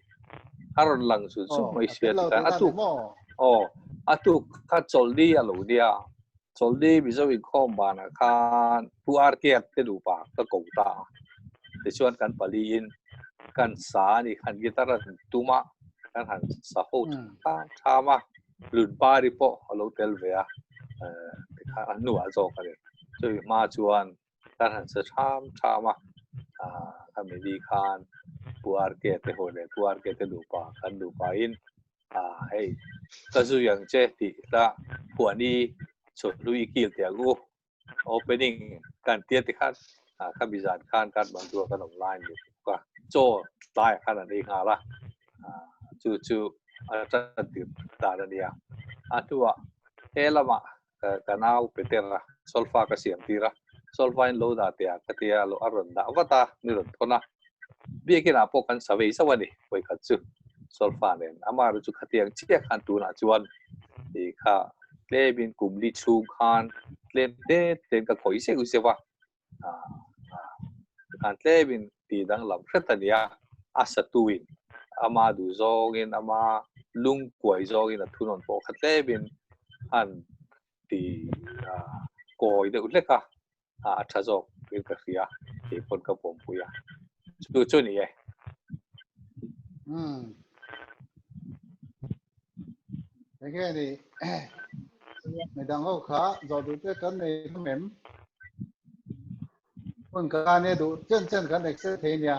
E: ฮารุนหลังสุดไม่เสียกันตุข้าจอลดีอะลูเดียจอลดีมิจฉาวิคอมบานะคานผู้อาร์เกตเตดูปากตะกงตาแต่ชวนกันปลีนกันสานี่ขันกีตาร์ตุมากันหันสะโพกชามาลุนปาริโปฮัลโหลเทลเวียข้าหนูอาจจะกันเลยช่วยมาชวนกันหันสะชามาทำให้ดีคานผู้อาร์เกตเตหัวเนี่ยผู้อาร์เกตเตดูปากกันดูปาอินให้ก็คืออย่างเช่นที่ละผัวนี้ชดลุยกิลเตียกูโอเปนิ่งการเตี้ยที่ข้า ข้าบิจารข้านการบรรทุกขนมไล่อยู่ก็โจ้ไล่ขนาดนี้หาละจู่อาจารย์ติดตาเดียตัวละมากันเอาไปเตะโซลฟากระเสียมตีระโซลฟาอินโลดาเตียกตียโลอารอนดาวัตตานิรุนทนะเบี้ยกินอาพกันสวัยสวัสดีไว้ขัดจู่โซลฟาเนี่ยอามารุจุขัดยังเชี่ยขันตูน่าจวนดีค่ะเลบินกลุ่มลิชูขันเลนเต้นกับคอยเสกุเสวะขันเลบินตีดังลำเฟตันยาอาสตูวินอามาดูโจกินอามาลุงกวยโจกินทุนนปอขัดเลบินอันตีกอยเดือดเล็กอะทัศน์เป็นกระเสียที่คนกับผมพูดอ่ะจู่นี่ไง
F: แค่นี้ไม่ดังเขาขาจอดูเจ้ากันในเหม็นคนการเนี่ยดูเช่นกันเอ็กเซเทเนีย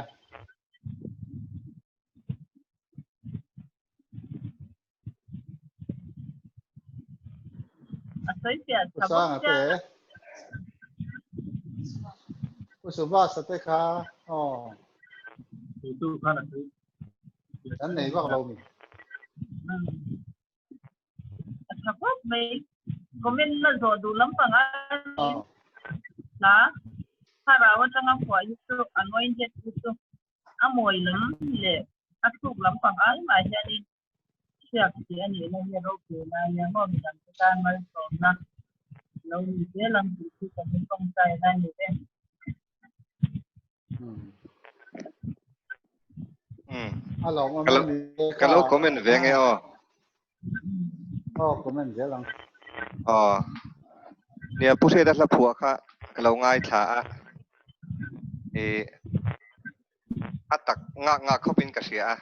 F: สร้างอะไรอุสุบาสเตค่ะอ๋อตู้ขนาดนี้อันไหนว่าเรามี
B: ถ้าพวกไม่ก็ไม่น่าจะดูลำพังนะถ้าเราจะงั้นพอยุติอันว่าอินเดียยุติอ่ะมวยล้ำเลยถ้าถูกลำพังอะไรมาจะนี่เชื่อที่อันนี้เนี่ยเราคือนะยังว่ามีการมาสอนนะเรามีเรื่องที่จะไม่ต้องใจนั่นอยู่เอง
A: kalau komen veng
F: komen je lang
A: nia puse das la phua kha kalau ngai tha atak nga khopin ka sia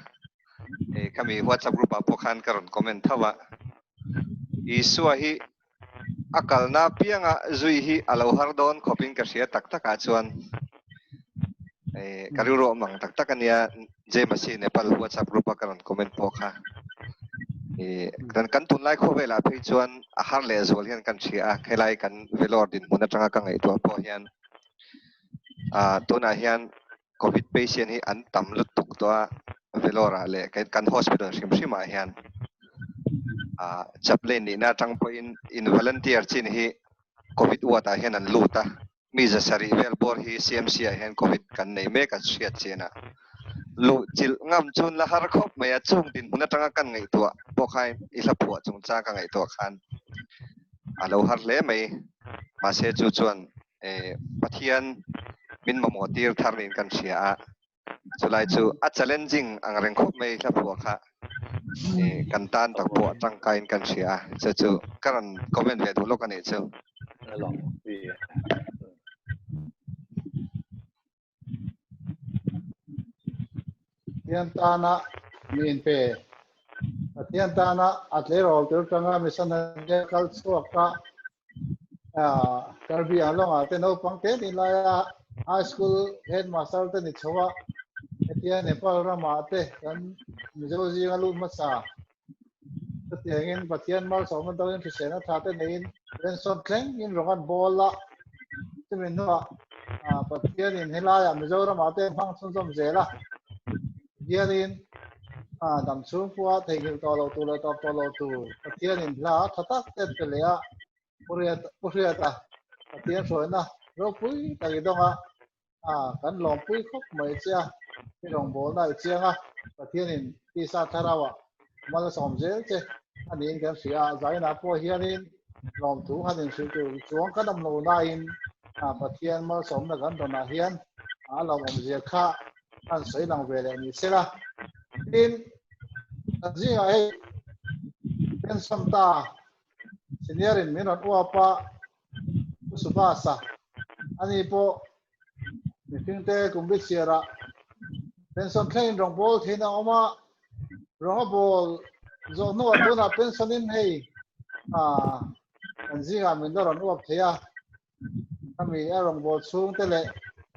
A: kami WhatsApp group apo khan karon comment thawa isua hi akal na pianga zui hi alo har don khopin ka sia tak taka chuan kariro mang tak takania je masi Nepal WhatsApp group karon comment po kha kan tun lai kho vela phei chuan a har le zol hian kan thia khelai kan velor din huna tanga ka ngai to po hian tuna hian covid patient hi an tam lut tuk to velora le kan hospital sim a hian chaplain ni na tang po in volunteer chin hi covid wata hian an luta mi za sari vel bor hi CMC a hian covid kan nei me ka siat chena lu chil ngam chun la har khop maya chung din huna tanga kan ngai to po khai ila phua chung cha ka ngai to khan alo har le mai ma se chu chuan pathian min mamotir tharin kan sia chulai chu a challenging ang reng khop mai la phua kha kan tan tak po tang kain kan sia chu karan comment ve du lo kan e chu
E: lo
F: tian tana min pe tian tana atlero tur tanga mission je kal suaka karbi along ate no pangte ni la high school headmaster te ni chowa tian Nepal rama ate kan mizoji alu masa tiangin patian mal soman tawin pisena thate nein benson kleng in rongan bola timin no patian in hilaya mizoram ate phang chum zela diarin dam chung puwa thegil tolo tulo top tolo tu patian in la thatak tet pelea puriata patian soina ro pui tagidonga kan lom pui khop mai chia rong bol dai chianga patian in pisa tharawa mal somje che anin kan sia zaina po hianin lom tu hanin su tu chuang kadam lo na in patian mal som na kan dona hian lom je kha an sei lang ve le ni sela in ji ai pen samta senior in minot uapa subasa ani po mithinte kumbi siara pension claim rong bol thina oma rong bol zo no dona pension in hei anji ga min doron uap thea kami rong bol chung tele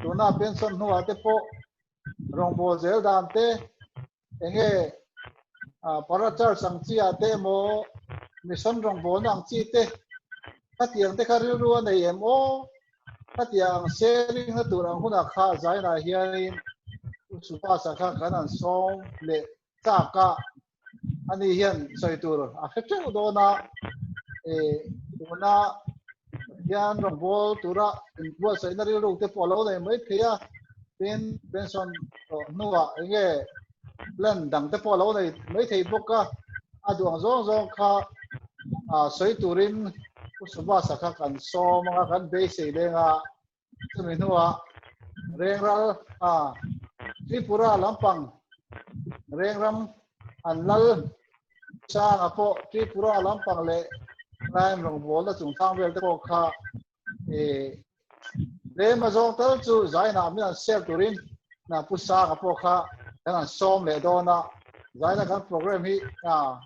F: dona pension no ate po rong bol zel dam te enge parachar sangchi ate mo mission rong bol nang chi te khatiang te khari ru nei emo ถ้าอย่างเซริงตัวเราคนข้าใจนะเฮียนี่สุภาษาข้ากันนั่นส่งเละจากกะอันนี้เฮียนใส่ตัวอ่ะเจ้าโดนตัวน่ะเฮียนรำบอลตัวละบัวใส่นาฬิกาลูกเตะบอลเราเลยไม่เทียเป็นส่วนนัวเงี้ยเล่นดังเตะบอลเราเลยไม่เทียบก็อ่ะดวงจงข้าใส่ตัวรินสุภาษาข้ากันส่งมากันเบสเลยอ่ะจะมีนัวเร่งรัดที่ปุระลำปังเร่งรำอันลัลสร้างอพอที่ปุระลำปังเลยนายมรองบอลและจุงทางเวลเตโกข้าเรื่องมาจงตั้งจู่ใจน่ะมีอันเซลตุรินน่ะผู้สร้างอพอข้าแต่นั่นซ้อมเลยโดนน่ะใจน่ะการโปรแกรมที่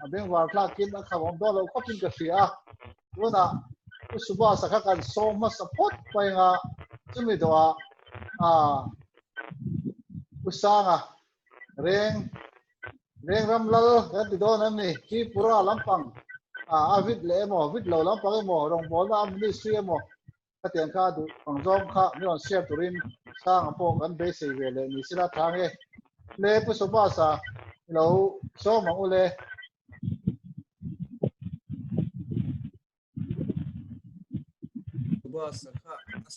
F: เรื่องวาร์คลากินนะครับผมโดนเราควบคุมกระเสียรู้น่ะผู้สุภาพสักการซ้อมมาสปอร์ตไปงะจะมีตัวผู้สร้างเร่งรำลัลกันติดโดนนั่นนี่ที่ปุระลำปังวิดเล่หมอวิดเหล่าลำปังหมอรองบอลน้ำนี่เสียหมอก็เตียงข้าดูฝั่งจอมข้ามีคนเสียตุรินสร้างพวกกันเบสิกเลยนี่สิละทางเล่ผู้สุภาษาเราซ้อมมังอุเล่
C: ว่าสักข้า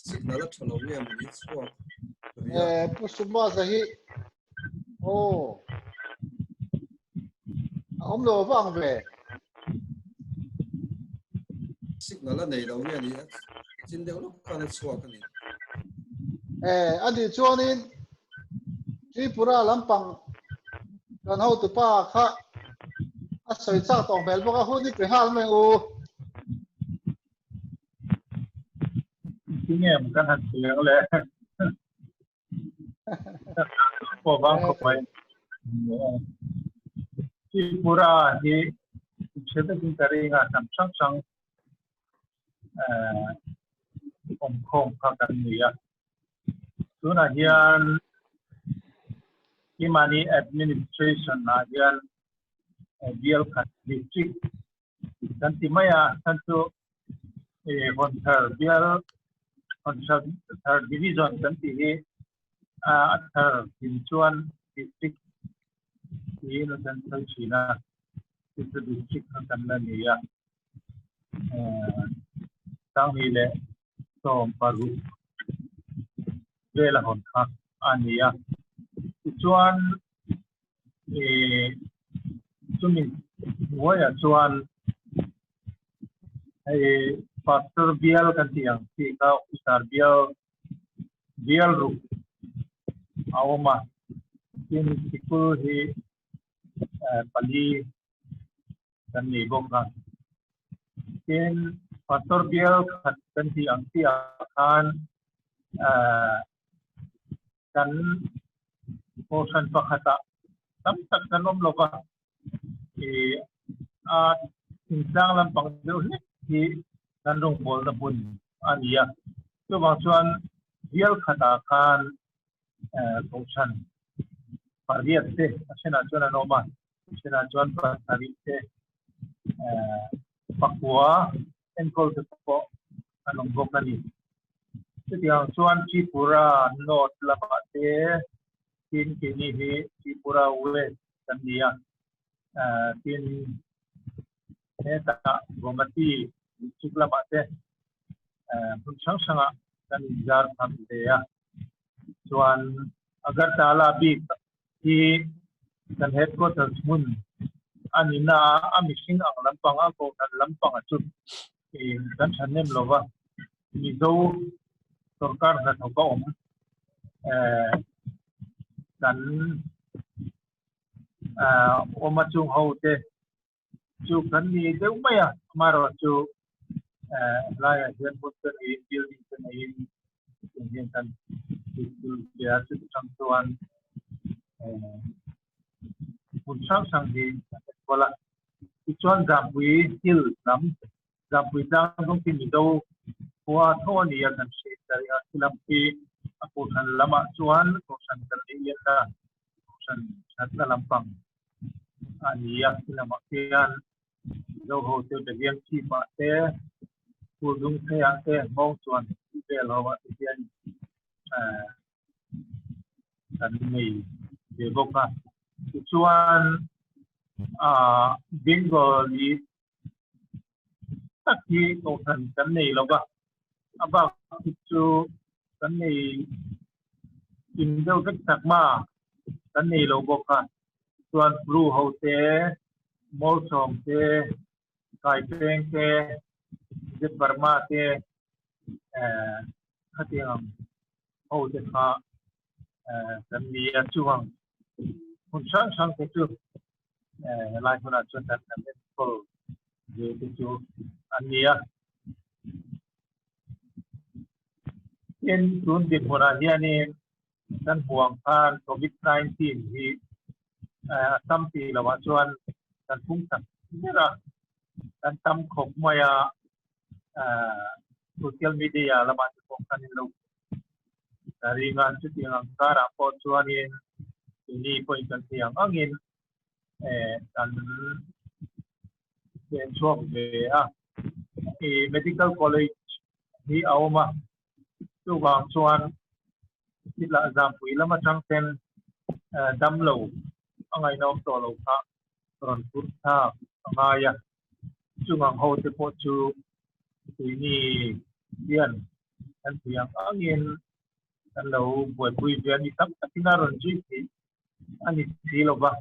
C: สิ่งนั้นเราชอบเนี่ยมันยิ่งสวย
F: ผู้สุภาษาฮีโอ้ผมรู้ฟังเว้
C: สิ่งนั้นเราในเราเนี่ยนี่จริงเดียวเราการสวยกันนี่
F: อันที่ช่วงนี้ที่ปุระลำปังกันเอาตัวป้าข้าใส่ซักตองเบลบอกว่าหุ่นนี่เป็นห้าไม่โอ้
G: ที่เนี่ยมันก็ทันเสียงเลยพวกบางคนไปที่ปุระที่เชื่อถือกันเองทำช่างคงเข้ากันเนี่ยส่วนอาเฮียนที่มานี่ administration อาเฮียนเดียลคัดดิสทริกทันทีไม่ทันตัวคนเธอเดียลคนเธอ division ทันทีเธอดินชวน district ที่เราจะใช้ชีนะที่ district เข้ากันแล้วเนี่ยตั้งนี้เลยส่งปารุเวลาหนข้าอันนี้ส่วนส่วนนี้ว่าส่วนปัตตาเบียลกันที่ยังที่เขาอุตสาหเบียลรูเอามาที่ที่คือที่ปลีกันนี่บอกกันที่ปัตตาเบียลกันที่ยังที่อาคารกันโอชันปะขัดตั้งแต่กันล้มลงก็สิ่งสร้างลำปังเดียวนี้ที่กันลงบอลระบุนอันนี้ตัวบางส่วนเดียวขัดอาคารโอชันปารีสเตเช่นอาจารย์โนมาเช่นอาจารย์ปารีสเตปักหัวเอ็นโคลต์ก็อันลงบกันนี่ที่อย่างส่วนที่ปุระโนดละบาเตทีนที่นี่ที่ปุระเวกันนี่ทีนเนี่ยตาบมาที่ชุกละบาเตคุณช่างกันจาร์ทำเดียส่วนอาการตาลาบีที่กันเฮดก็จะมุนอันนี้นะอามิชิงอังลำปังอังโกกันลำปังจุดกันฉันเนี่ยรู้ว่ามีดูसरकार ने ठोकाกันओमचुंग होते जो कन्नी दे उमया हमारा जो लाया जन पुत्र इन बिल्डिंग के इन kan itu dia contohan puncak di sekolah tujuan Zampui Hill Zampui Dang Timidau Wah, tuan dia kan dari film di aku san lama tuan, aku san terlihat dah, aku san sangat lampang. Ani yang film makian, jauh hotel bagian cima teh, ujung saya teh mau tuan เดี๋ยวเราว่าที่อันกันนี่เดี๋ยวบอกว่าส่วนบิงโกลีสักทีตรงกันนี่เราว่าบ่าจู่กันนี่อินเดียก็สักมากันนี่เราบอกว่าส่วนบรูเฮาเต้มอลซองเต้ไก่เต้งเต้เจ็ดบาร์มาเต้ขัดยังเฮาเต้ข้ากันนี่จู่ว่าคนช่างเต้จู่ลายคนอาจจะทำเป็นโปรเดี๋ยวจู่อันนี้เป็นส่วนเด็กคนนั้นนี่กันห่วงผ่านโควิด-19 ที่ตั้มปีละวันส่วนกันพุ่งสักนี่ละกันตั้มขบมายาโซเชียลมีเดียละมันจะพบกันในโลกdari ngan cuti angkara pocuanin ini poin kan siang angin danเป็นช่วงmedical college ที่เอามาตัววางส่วนที่ละจำปุ๋ยแล้วมาจังเป็นดำเหลวอะไรน้องตัวเราค่ะตอนพุทธะอะไรอ่ะช่วงเขาจะพอจูที่นี่เรียนกันเสียงangin dan lo buat bui dia ni tak tina ronji si ani si lo ba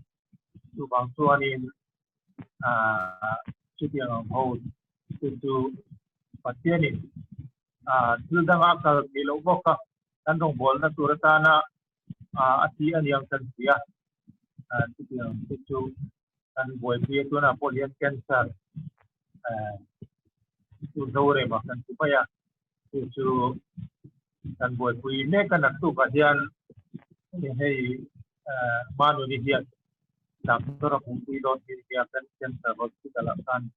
G: tu bang tu ani cuti yang ho tu patien ni tu dang akal ni lo boka dan dong bol na turata na ati ani yang kan dia cuti yang tu dan buat dia tu na polian cancer tu dore ba kan supaya tu dan buat kui ne kan tu kajian hei manu ni dia doktor kui dot dia kan cancer hospital akan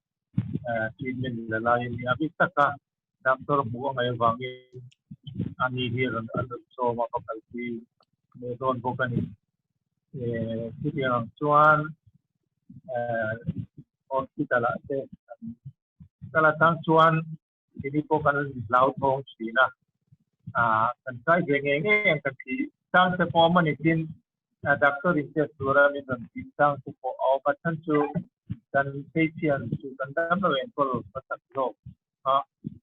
G: treatment lain ni habis tak doktor buang air wangi ani dia dan so maka kalti don bukan ni dia cuan hospital ate kalau tang cuan ini bukan laut hong China kan sai geng yang kasi sang se forma ni tin doctor inte sura mi dan sang su ko au patan chu dan patient chu kan dam lo en ko patak lo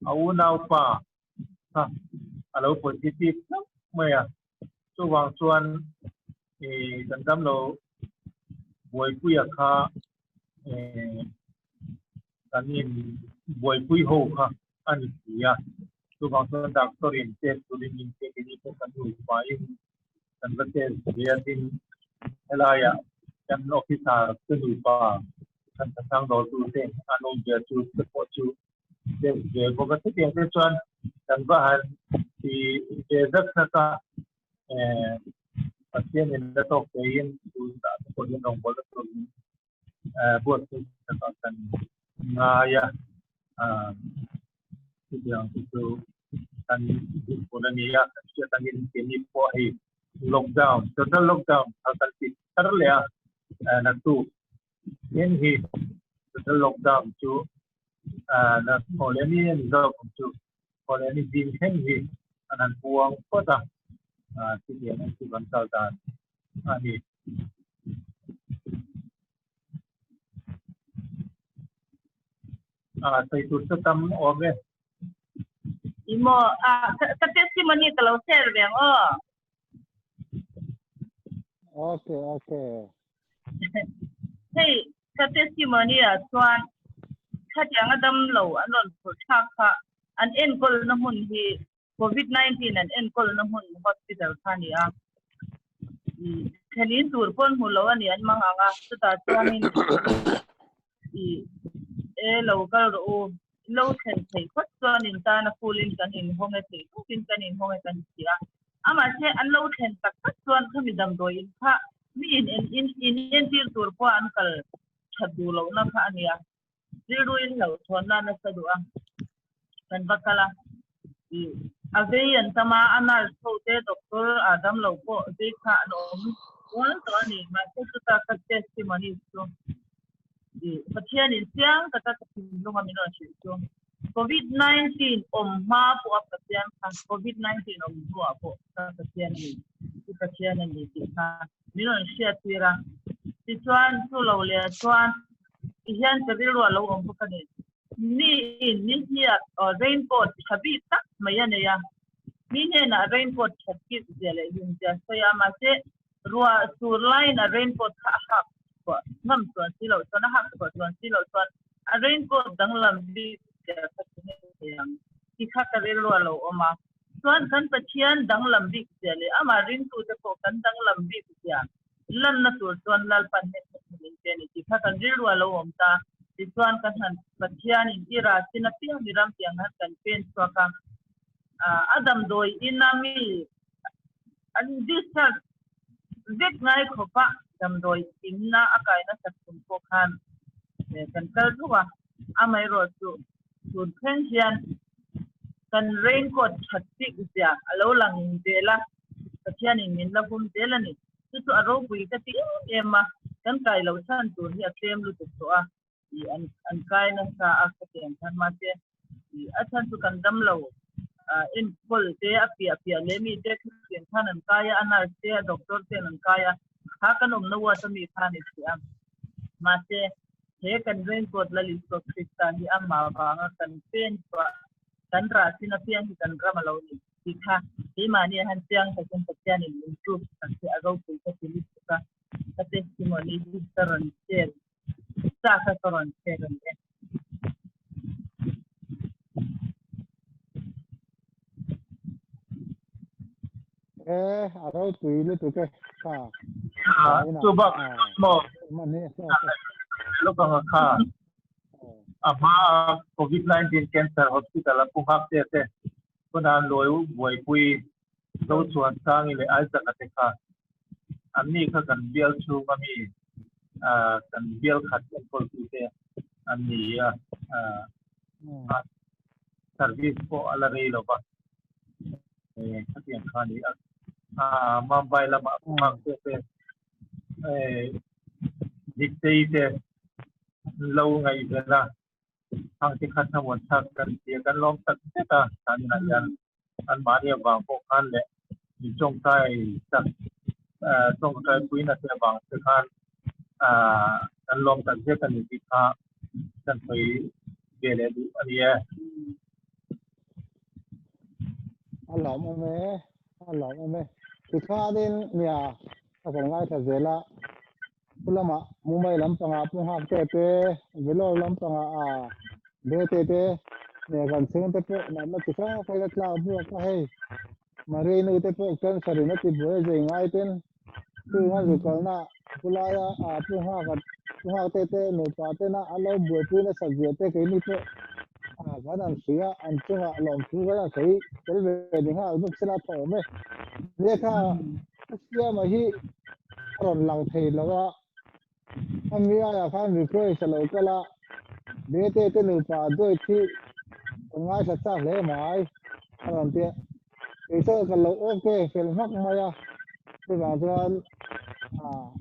G: au nau pa alo positive maya chu wang chuan kan dam lo boi pui kha kanin boi pui ho kha ani ya tu bangsa doktor inte tuling inte ini pun kan upain dan betul dia tin elaya dan officer tu lupa kan tentang tu te anu dia tu support tu dia boga tu dia tuan dan bahan di jezak nata pasien yang datang kein tu tak boleh nombor tu buat tu kan ngaya yang itu dan ekonomi ya kita ini pohi lockdown total lockdown akan terlihat nanti ini total lockdown tu na koloni ni dok tu koloni din ini anan puang kota dia nanti bantal dan ini saya itu tetap orang
B: imo ka testimony kalau share bang
F: okay
B: hey ka testimony chuan kha jang adam lo anon phur tha kha an en kol na hun hi covid-19 an en kol na hun hospital khani khanin tur pon hu lo ani an manga ta chuanin lo kal ro lo khen thei khat chuan in ta na pulin kan in home thei pin kan in home kan sia ama che an lo khen tak khat chuan khami dam do in kha mi in tir tur po an kal thadu lo na kha ania riruin lo thon na sadu kan bakala ave an tama anal thote doctor adam lo po de kha no wal to ani ma ko ta ka testimony so pathian in siang kata lo ma mino chi so COVID-19 ma po apatyan kan COVID-19 po apo sa patyan ni patyan ni kita minon siya tira si chuan su lo le chuan iyan tabil wa lo po kanin ni hiya raincoat habita mayan ya ni na raincoat habit dele yung ja saya mase ruwa surline na raincoat ha ko ngam chuan silo chuan ha ko chuan silo chuan raincoat danglam bi yang kita kerja lo oma tuan kan pacian dang lambik jale ama ring tu te ko kan dang lambik ya lan na tu tuan lal pan ne ni kita kan kerja lo omta di tuan kan han pacian ira sinapi miram tiang kan pen suaka adam doi inami an disa vet ngai khopa adam doi inna akai na sakun ko kan kan kal ruwa amai ro tu sun pension kan raincoat chatti sia alo lang dela katian in la bum dela ni tu aro bui ka ti ema kan kai lo san tu ni atem lu tu a i an kai na sa a ka tian kan ma te i athan tu kan dam lo in full te apia le mi te tian kan an kaya ana te doctor te an kaya ha kan na wa ta mi khan sia ma te he kan raincoat la li so kristan ni amma ba kan pen kan ra sinapian kan ramalo ni kita di mani han tiang ka kan patian ni untuk kan si agau ku ka tilis ka testimony di taron share sa ka taron share ni
F: arau tui lu tu ke ka
G: coba mo
F: mani
G: lo ka ama COVID-19 cancer hospital ang puhak te kunan loy buhay pui do chuan sang ile ai sa ka anni ka kan bial chu kami kan bial khat ko tu te anni service ko ala rei lo ba katian khani mumbai la ma puhak te dikte te lâu ngày về ra hàngที่คัดทั้งหมดทักกันเสียกันล้อมตัดเสียกันทางนั้นยันอันมาเนี่ยบางพวกอันเลยมีจงใจจัดจงใจคุยนะเสียบางเสียกันกันล้อมตัดเสียกันอยู่ที่ท่ากันไปเกลี่ยดูอันนี้
F: alom ame kita din niya asal ngai ta zela ulama mumbai lampanga puhak te velo lampanga bete ne kan sing te pe na ma kisa fa la tla bu ka he mari nu te pe kan sari na ti bo je ngai ten tu nga zu kal na pulaya puhak te no pa te na alo bu pu na sa je te ke ni pe kan an sia an chunga lom chu ga sei tel ve ni ha bu sila to me ne ka sia ma hi ron lang thei la wa ami ya kan request lo kala bete te nu pa doi thi ngai sa sa le mai ron te so ka lo okay fel mak ma ya te ba chuan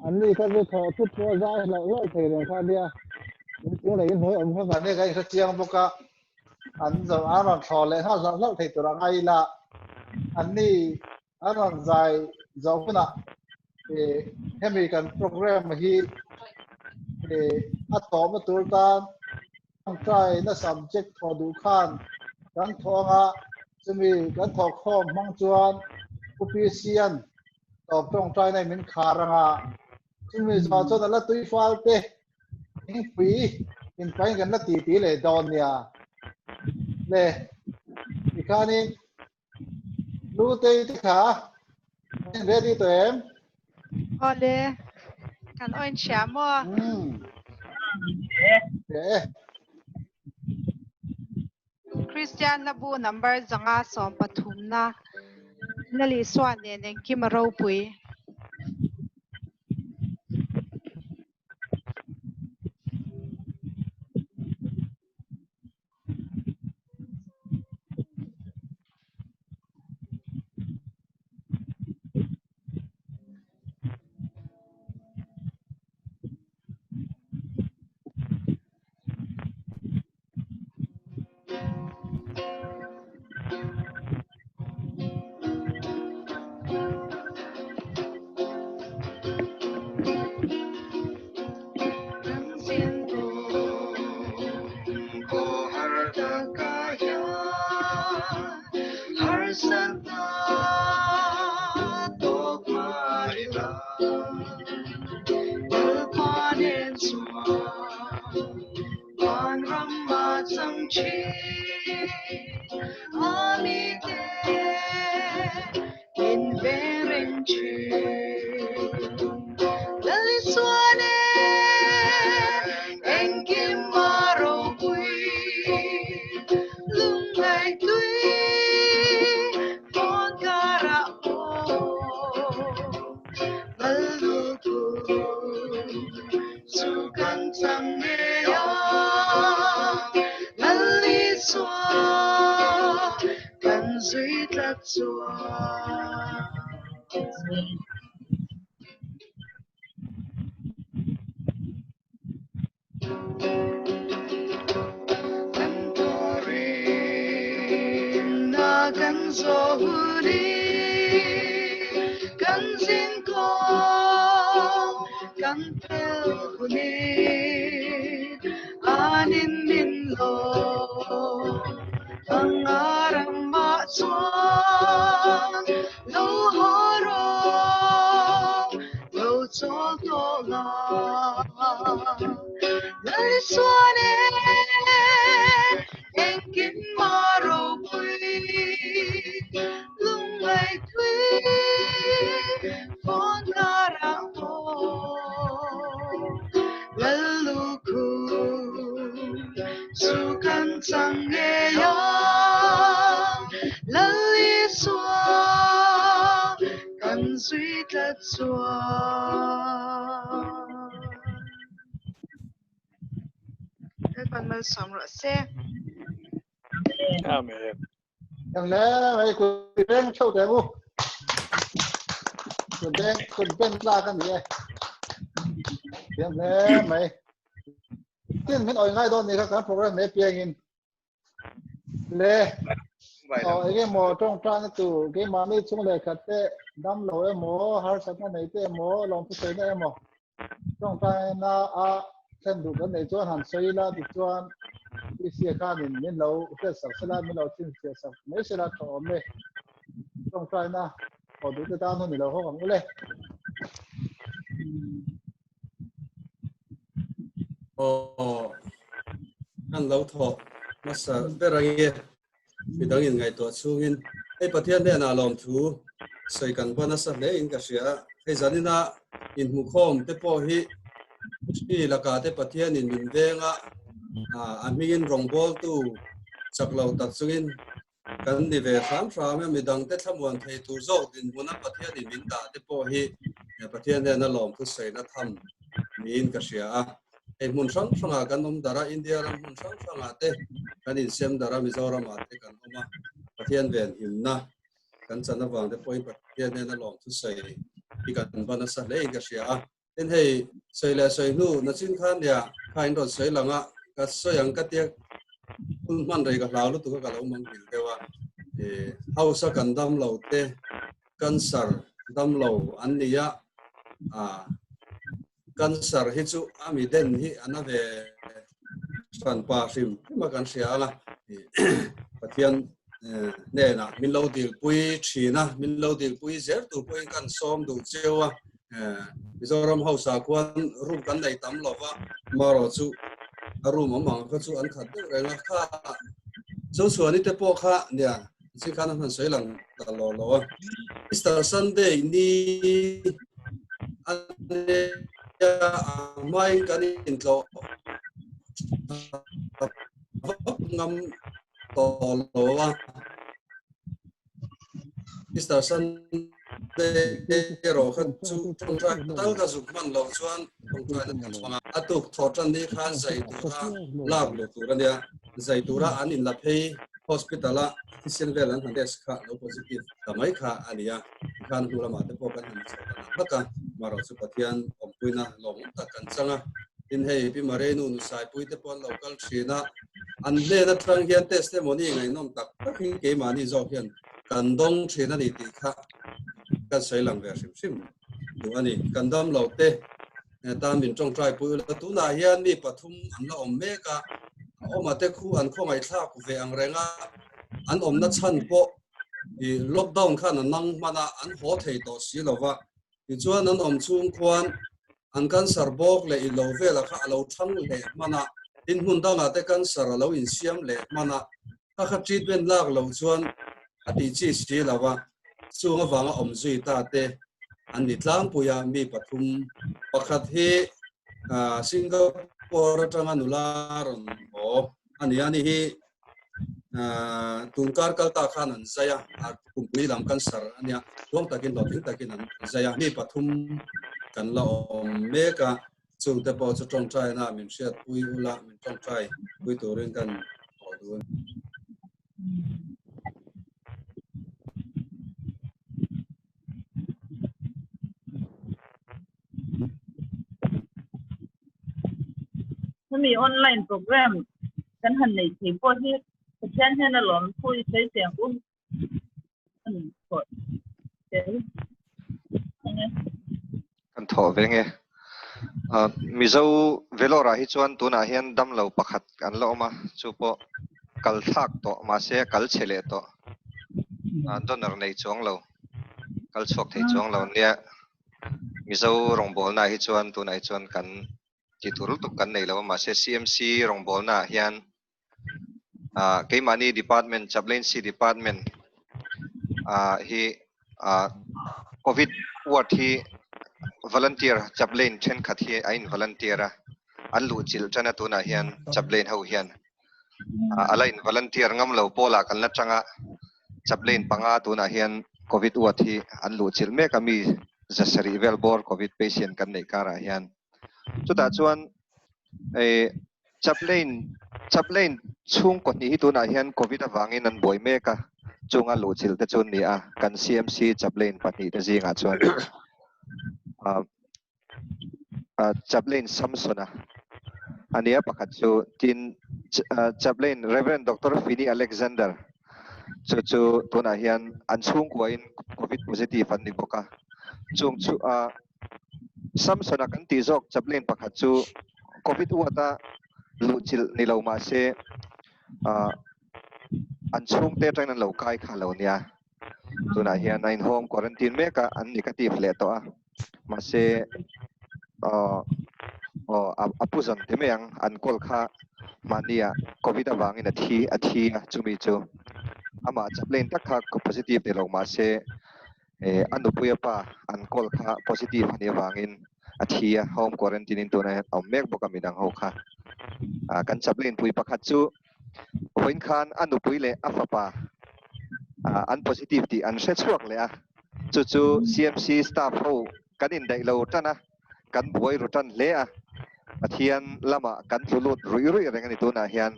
F: an ni ka zu tho tu pro za lo thei ron kha dia cũng là hoi om kha
G: này cái cái chiang boka an zo aron tho le ha zo lo thei tu ra ngai la an ni aron zai zo na hemi kan program hi atom tur tan ang trai na subject tho du khan kan thonga chumi kan tho khom mang chuan upisian top tong trai nai min kharanga chumi zo cho na la tui fal te in pi in pai kan la ti le don ya le ikani lu te ti kha ready to em
H: ole kan oin chamo Christian na bu number zanga som pathum na nali swan ne ne kimaro pui
I: qua nên xóa quan ram ma chẳng chi amite in veren chi dali suane engkim maro kui lungai tui con cara lalu ku sukan sang ya lali xóa cần duy thật xóa cần tori na cần gió huli cần xin con cần theo huli anin min lo ang aram ma chuan lo horo lo cho to la lai suane engkin maro pui lungai tui pon kara po lalu ku sukan sang ya lali xóa cần duy thật xóa các bạn mới xong rồi xe
E: Amen.
F: Yang le mai ku reng chau te bu. Ku ben la kan ye. Yang le mai. Tin min oi ngai don ni ka program me piang in. Le. Cái mò trong trang tu cái mà mấy chúng lại khát te đâm lỗ em mò har sát na này te mò lòng tu sei na em mò trong trang na chân đủ cái này cho hàn xây la đi cho cái xe ca mình lâu cái sập sala mình lâu tin xe sập mấy xe la thọ mê trong trang na ở đủ cái tao nó mình lâu không có lên
C: anh lâu thọ mà sao bây giờ vì đang in ngày tuổi xuân in hay bát thiên này là làm thu xây căn bản là sao lấy in cái gì hay giờ này na in mục khom te po hi hi là cả te bát thiên in mình về ngã anh mình rong bol tu chắc lâu tắc xuân in kan đi về khám phá mình đang te tham quan thấy tu dâu in muốn bát thiên in mình đã te po hi bát thiên này là làm thu xây na tham mình cái gì em muốn sang sang kan om dara India ram muốn sang sang te kan in sem dara Mizoram te kan oma pathian ven him na kan chana wang te poi pathian ne na long thu sei ti kan bana sa le ka sia ten hei sei la sei nu na chin khan ya khain ro sei langa ka soyang ka tia un man rei ka lau lu tu ka lo mang bil te wa hausa kan dam lo te kan sar dam lo an nia cancer hi chu ami den hi anave san pa sim ma kan sia la pathian ne na min lo dil pui thina min lo dil pui zer tu pui kan som du chewa Mizoram hausa kwan rum kan dai tam lo wa maro chu arum amang kha chu an khat de renga kha chu suani te po kha nia si kan han sei lang ta lo lo Easter Sunday ni mai kan in lo ngam to lo wa Easter Sunday ro khan chu trong tra tal ka zuk man lo chuan trong tra na kan atuk thotan ni khan zai tu ra lab lo tu ra nia zai tu ra an in la phei hospital a Christian velan han des kha lo positive tamai kha ania khan hu lama te po kan han chana haka maro chu pathian ompuina lom ta kan changa in hei pi mare nu nu sai pui te pon local thina an le na thrang hian testimony ngai nom tak tak hi ke mani zo hian kan dong thina ni ti kha kan sei lang ver sim sim du ani kan dam lo te ta min trong trai pui la tu na hian mi pathum an la om me ka oma te khu an kho mai thla ku ve ang renga an om na chan po i lockdown khan nang mana an ho thei to si lova thì chuan an om chung khuan an kan sar bok le ilo vela kha alo thang le mana tin hun danga te kan sar alo in siam le mana kha treatment lak lo chuan ati chi si lawa chunga wanga om zui ta te an ni tlang puya mi pathum pakhat hi Singapore atanga nularon o ani hi tungkar kalta khanan zaya kumpui lam kan sar ania tuang takin lo thing takin an zaya mi pathum kan la om meka chung te po chu tong trai na min shet pui ula min tong trai pui turin kan odun
B: มีออนไลน์โปรแกรมกันหันในที่พวกที่เช่นให้นักหลอนคุยใช้เสียงอุ้มกดเดี๋ยว
A: กันถอเวงเงมิเจ้าเวลาราหิจวนตัวน่าเห็นดำเหลาปักขัดกันแล้วมาจูปอกัลทักโตมาเสียกัลเชลโตดอนร์ในจวงเรากัลชกที่จวงเราเนี่ยมิเจ้ารองบอลน่าหิจวนตัวน่าหิจวนกันที่ทุรุตุกันในเรามาเสีย CMC รองบอลน่าเห็นเกี่ยมันนี่ department จับเล่น C department ที่COVID วัดที่ volunteer จับเล่นเช่นขัดที่ไอ้ volunteer อันลูจิลจันตัวน่าเห็นจับเล่นเขาเห็นอะไร volunteer งั้มเราโปล่ากันนัดจังจับเล่นปังอาตัวน่าเห็น COVID วัดที่อันลูจิลเมก็มีจะสรีเวลบอร์ COVID patient กันในการเห็นจุดต่างชวนจับเล่นช่วงก่อนนี้ตัวน่าเห็น COVID วางเงินนั้นบ่อยเมก็จงอันลูจิลแต่จนนี้กัน CMC จับเล่นปฏิทินจริงชวนจับเล่นซัมซุนอันนี้ประกาศจูทินจับเล่น Reverend Dr. Finney Alexander จูตัวน่าเห็นอันช่วงกว่าอิน COVID positive อันนี้บอกว่าจงจูซัมซุนกันตีจอกจับเล่นประกาศจู COVID วัดลูจิลนี่เรามาเสอันช่วงเตะจังนั้นเราใกล้ขาเราเนี่ยตัวน่าเห็นในห้องควอรันทีนเมก็อันนี้ก็ตีเลยตัวมาเสอผู้สันที่ไม่ยังอันกอลค่ามันเนี่ยโควิดวางอินอาทิจูมีจูอามาจับเล่นถ้าค่า positive เดี๋ยวเรามาเสอันดูปุยป้าอันกอลค่า positive อันนี้วางอินอาทิตย์ home quarantine ตัวนั้นเอาเมกบอกกันมีดังเขาค่ะกันจับเล่นปุยปักขัดจูวันคันอันดูปุยเลยอัฟป้าอัน positive ที่อันเช็ดช่วงเลยจู CMC staff เขากันอินได้เราจ้ะนะกันบวยรุจันเละอาทิตย์ละมากันลุดรุยอะไรกันตัวน่าเห็น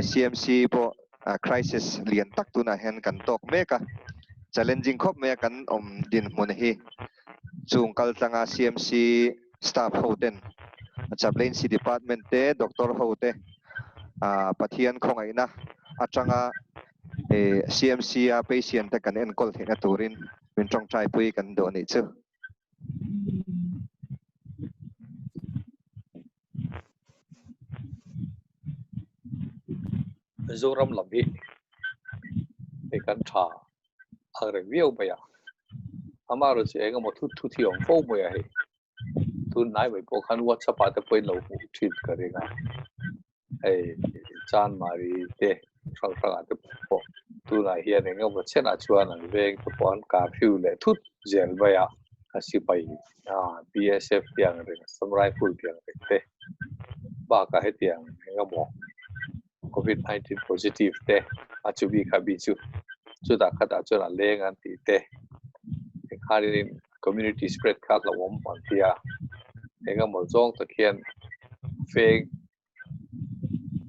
A: CMC พอcrisis เลียนตักตัวน่าเห็นกันตกเมกะ challenging ครบเมกันดินมันเฮจุงกัลจังCMC staff เขาเต็นจับเล่น C department เต้ด็อกเตอร์เขาเต้ปะเทียนคงไงนะอาจังCMC patient แต่กันเอ็นกอลเห็นตัวรินเป็นจงใจปุยกันโดนนี่เชื่อ
E: Zoram lambi ikan tha are view ba ya amaro che nga mo thu thi ong fo mo ya he tu nai mai po khan WhatsApp ata poi lo tweet karega chan mari te sang sang ata po tu nai hian nga mo chena chuan an veng to pon ka phiu le thut zel ba ya asi pai BSF tiang re samurai full tiang te ba ka he tiang nga mo COVID-19 positive te achubi khabi chu da khata chu la leng an ti te kharin community spread khat la wom pon tia enga mo jong ta khian fake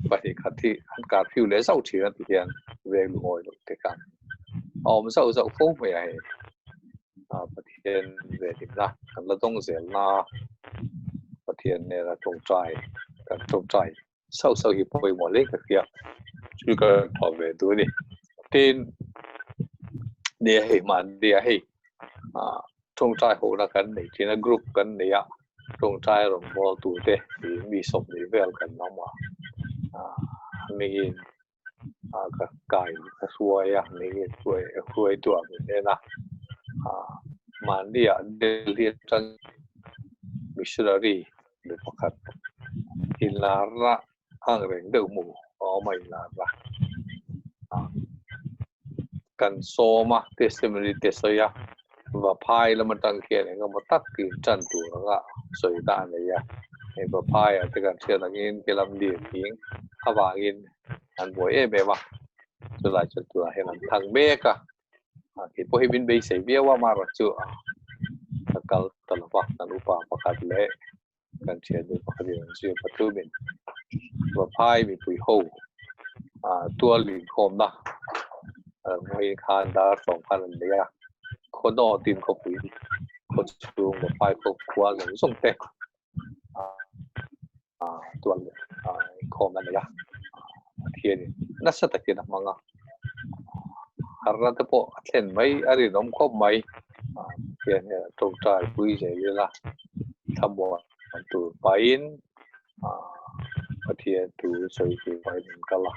E: ba hi khati an ka phiu le sau thi an ti hian ve lu oi lo te kan om sau fo me ai pathian ve ti na kan la dong zel na pathian ne la tong trai kan tong trai sau hi poi mo le ka kia chu ka tho ve tu ni tin ne he man dia he tong trai ho na kan nei tin a group kan nei ya tong trai rom bo tu te mi sop ni vel kan na ma mi ka kai ka suai ya mi suai tu a ne na Mandia Delhi missionary the Pakat Hilara Angren Delmo or my Lara Kan Soma testimony Tesaya Vapai Lamatang here and Gamataki Chantura Soidania a Vapai at the Gantia again Kelamdi King Havagin and Boebeva to like to a Henan Tangbeka. Kita himin base biar wa marah cu, kalau terlepas dan lupa pakat le, kan ciado pakat yang cium patumin, bapai mi pui ho, tua lin kom dah, mai kan dar song kan dia, kono tim ko pui, ko cium bapai ko kuat yang song teh, tua kom dia, tiada, nasa tak kena manga. Karena tu po atlen mai ari nom kop mai kian ya trong trai pui je la thamwa tu pain pathia tu soi ki pain kala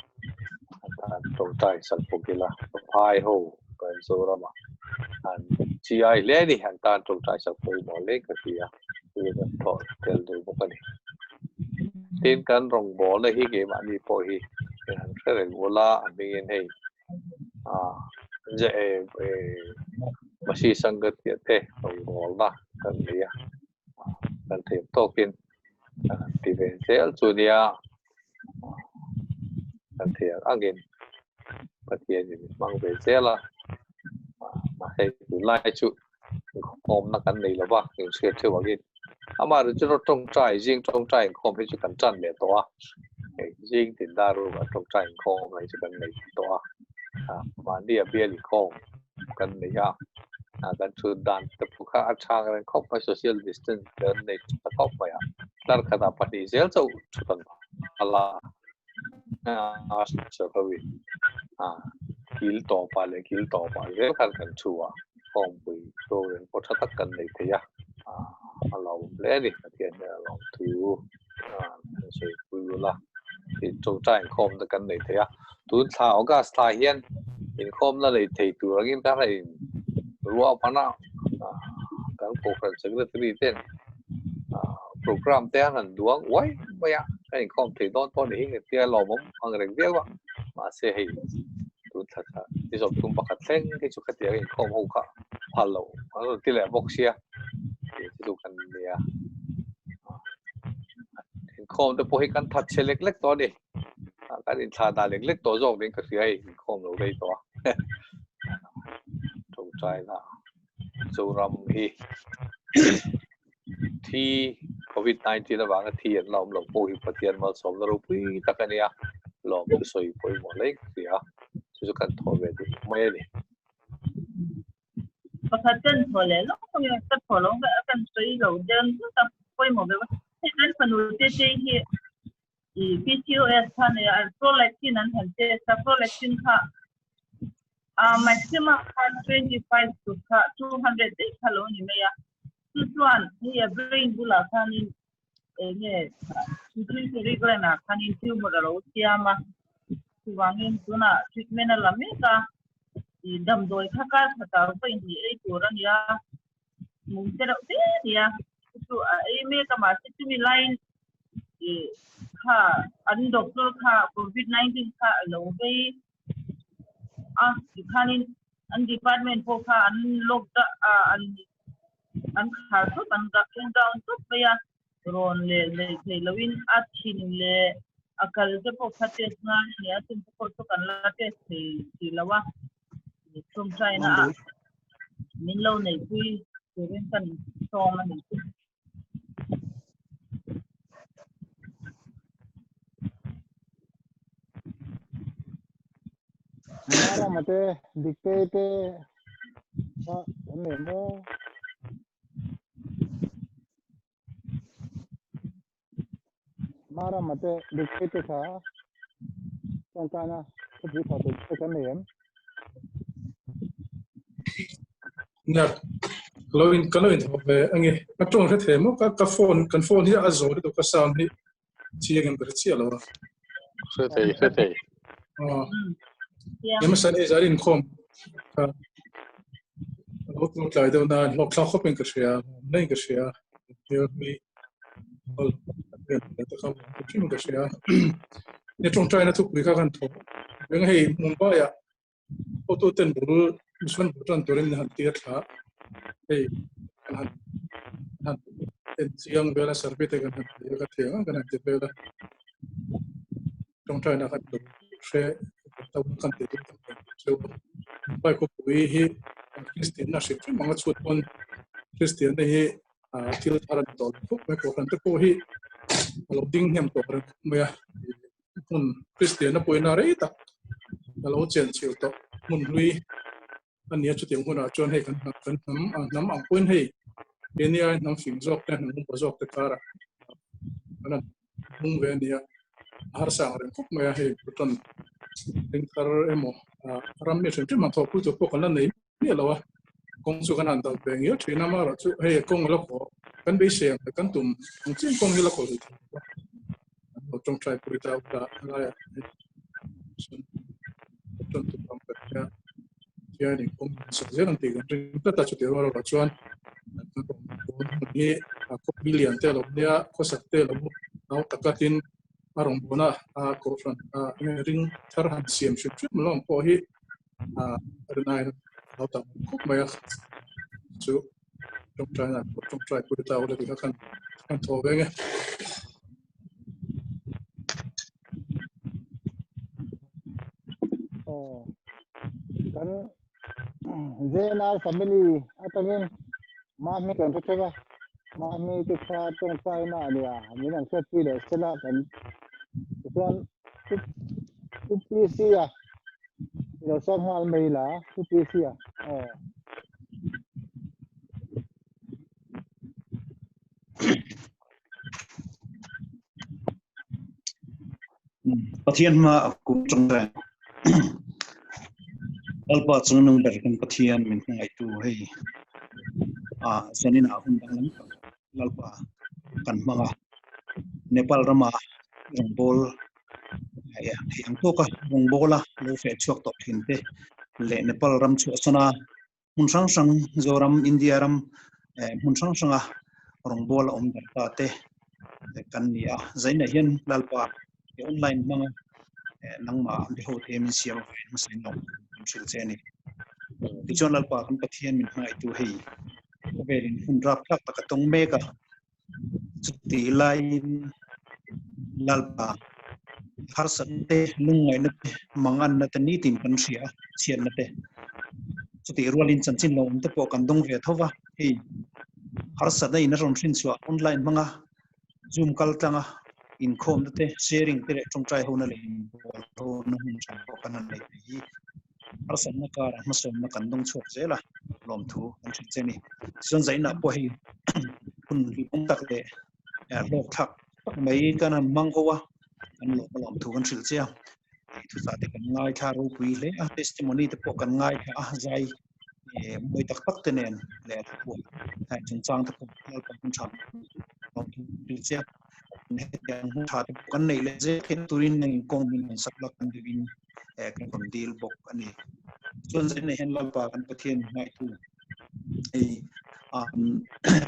E: trong trai sal pokila pai ho kan so rama an chi ai le ni han tan trong trai sal poi mo le ka tia ni da to tel do bo ni tin kan rong bo le hi ge ma ni po hi han re gola an bin hei je masih sangat ya teh Allah kan dia kan tim tokin di sel sudia kan dia angin patia ni mang sela masih lai chu kom nak kan nei la ba yang sia che wagin amar chu trong trai jing trong trai kom he chu kan chan le to jing tin daru ba trong trai kom lai chu kan nei to Mandia biar kong kan ya kan sudan terbuka acang dan kop social distance dan nek kop ya tar kata pati sel so sudan Allah sebawi kil to pa le kan chua kong bui to ren pot tak kan nek ya Allah le ni tian long tu so bui la thì trong trái khom ta cần này thế à, tuần sau cái style hiện, in khom là lấy thấy tu là cái này lúa pan nào, cái program secretary tên, program tên là đuông, vậy bây giờ cái khom thấy đón đón để cái tiền lò mắm ăn cái việc quá, mà sẽ hay, tuần thật là, thì sau tuần bắt sen cái chỗ cái tiền khom hậu cả, hello, rồi thì là boxia, thì chỗ cái này à. Khom tu pohi kan that selek to de kan in tha da lek to jong den ka ai khom lo dei to trong trai la so ram hi thi covid 19 la wang thi an lom lo pohi patian mal som lo pui takania lom soi poi mo lek sia su kan tho ve di mai ni
B: pakatan thole lo ko ya ta tholo ga kan soi lo den ta poi mo ve kan panu te hi PCOS kan ya prolactin an han te sa prolactin kha maximum 25 to 200 day khalo ni me ya tuan ni ya brain bula kan ni nge tutri regular na kan ni tiu mo ro siama tuwangin tuna treatment la me ka dam doi kha ka thata pa ni ei turan ya mung te ro te ya tu ai me ka ma tu mi line kha an doctor kha covid 19 kha lo ve khanin an department ko kha an lok da an kha to an ga down to ya ron le lawin at chin le akal te po khate na ya tum ko to kan la te si lawa tum china min lo nei pui ren kan song ani
F: Mara mate dictate mo Mara mate dictate tha kana kuch tha to kan nem
J: na kaloin hobe ange atong the themo ka phone hi azor to ka sound hi chiang ber chi alo
E: Sete.
J: Yamasan is arin khom เราต้องใจเดียวนั้นเราคลาเขาเป็นกระเสียไม่กระเสียเดี๋ยวมีเราเป็นแต่เขาเป็นกระเสียเนี่ยจงใจนะทุกวิธีการทำยังให้มุมไปอ่ะพอตัวเต็มบุรุษมิชชั่นบุรุษตัวเรื่องนั้นที่จะให้นั่นเป็นเสียงเวลาสารพิธีกันที่ก็เที่ยงกันที่เวลาจงใจนะครับดูเชื่อตัวกันที่ตัวเชื่อไปก็คุยให้คริสเตียนน่าเชื่อถือมังสุดคนคริสเตียนได้ให้ที่เราทำต่อพวกไม่ก็กันที่คุยเราดิ้งเหี้ยมตัวเราเมื่อคนคริสเตียนน่ะป่วยน่ารักแต่เราเจนเชื่อต่อมันลุยอันนี้จุดที่คนอาจจะให้กันน้ำอ่างป่วยให้เดี๋ยวนี้น้ำฟิงจอกเนี่ยน้ำผสมตะการะนั่นมุ่งเวียนเนี่ยหาสังเรื่องพวกไม่ให้บุตรดึงคาร์เอโมรำเนี่ยฉันจะมาทบพูดพวกกันนั่นนี่เราคงสุกันอันต่างเป็นเยอะที่น้ำมาเราให้คงเราขอกันไปเสียงกันตุ่มจริงคงเราขอเลยเราจงใจพูดเอาอะไรจนตุ่มทำแบบนี้นี่คงสุดยอดนั่นเองจริงๆแต่ตัดจุดเดียวเราชวนนี่ก็บิลเลียนเตลเนี่ยก็สักเตลเราตะกัดินอารมณ์บุญก็ฟังริงทาร์ฮันเซียมชุดชุดมันลองพอให้อะไรนั่นเราทำคุกไม่สู้จงใจนะจงใจพูดเอาเลยที่เขากันโทรไปไง
F: โอ้กันเจน่าสามีอัตมินมาไม่กันใช่ไหมมาไม่ติดขาดตรงใจน่ะเนี่ยมีหนังสือพิมพ์เสร็จแล้วกันส่วนทุกปีเสียเราสร้างมาไม่ละทุกปีเสีย
K: ประเทศมากุมจงใจอัลบาต์ส่งนึงแบบกันประเทศมันคงไอตัวให้สนิทอาหุ่นดังนั้นอัลบาต์กันมาเนปาลรามาลงบอลyang tu ka lung bola lo fe chok top thin te le nepal ram chu sana mun sang sang zoram india ram mun sang sanga rong bola ta te kan ni a zaina hian lalpa online manga nangma de ho the min siam ma sin no sil che ni ti chon lalpa kan pathian min hai tu hei verin hun rap thak ta tong me ka chuti lain lalpa har sate lungai na mangan na tani tin kan sia sian na te chuti rualin chanchin lo te po kan dong ve thowa hi har sate ina ron thin chwa online manga zoom kal tanga in khom te sharing te tong trai ho na le ho na hun chan po kan na le hi har san na ka ma som na kan dong chok zela lom thu kan thin cheni son zaina po hi kun hi pong tak le lok thak mai kan mangkowaอันหลอกหลอมถูกกันสิลเซียทุกสัตย์กันง่ายค่ะรู้คุยเลยtestimonyที่พวกกันง่ายค่ะใจไม่ตักปักเตนเองเลยทุกคนแต่จงจังที่พวกเราเป็นชาวหลอมถูกสิลเซียเนี่ยยังชาติพวกกันในเลยเจ้าตุรินในกองบินสักลักกันดิวินกันคนดีลบอกอันนี้ส่วนในเห็นเราปากันประเทศง่ายทุก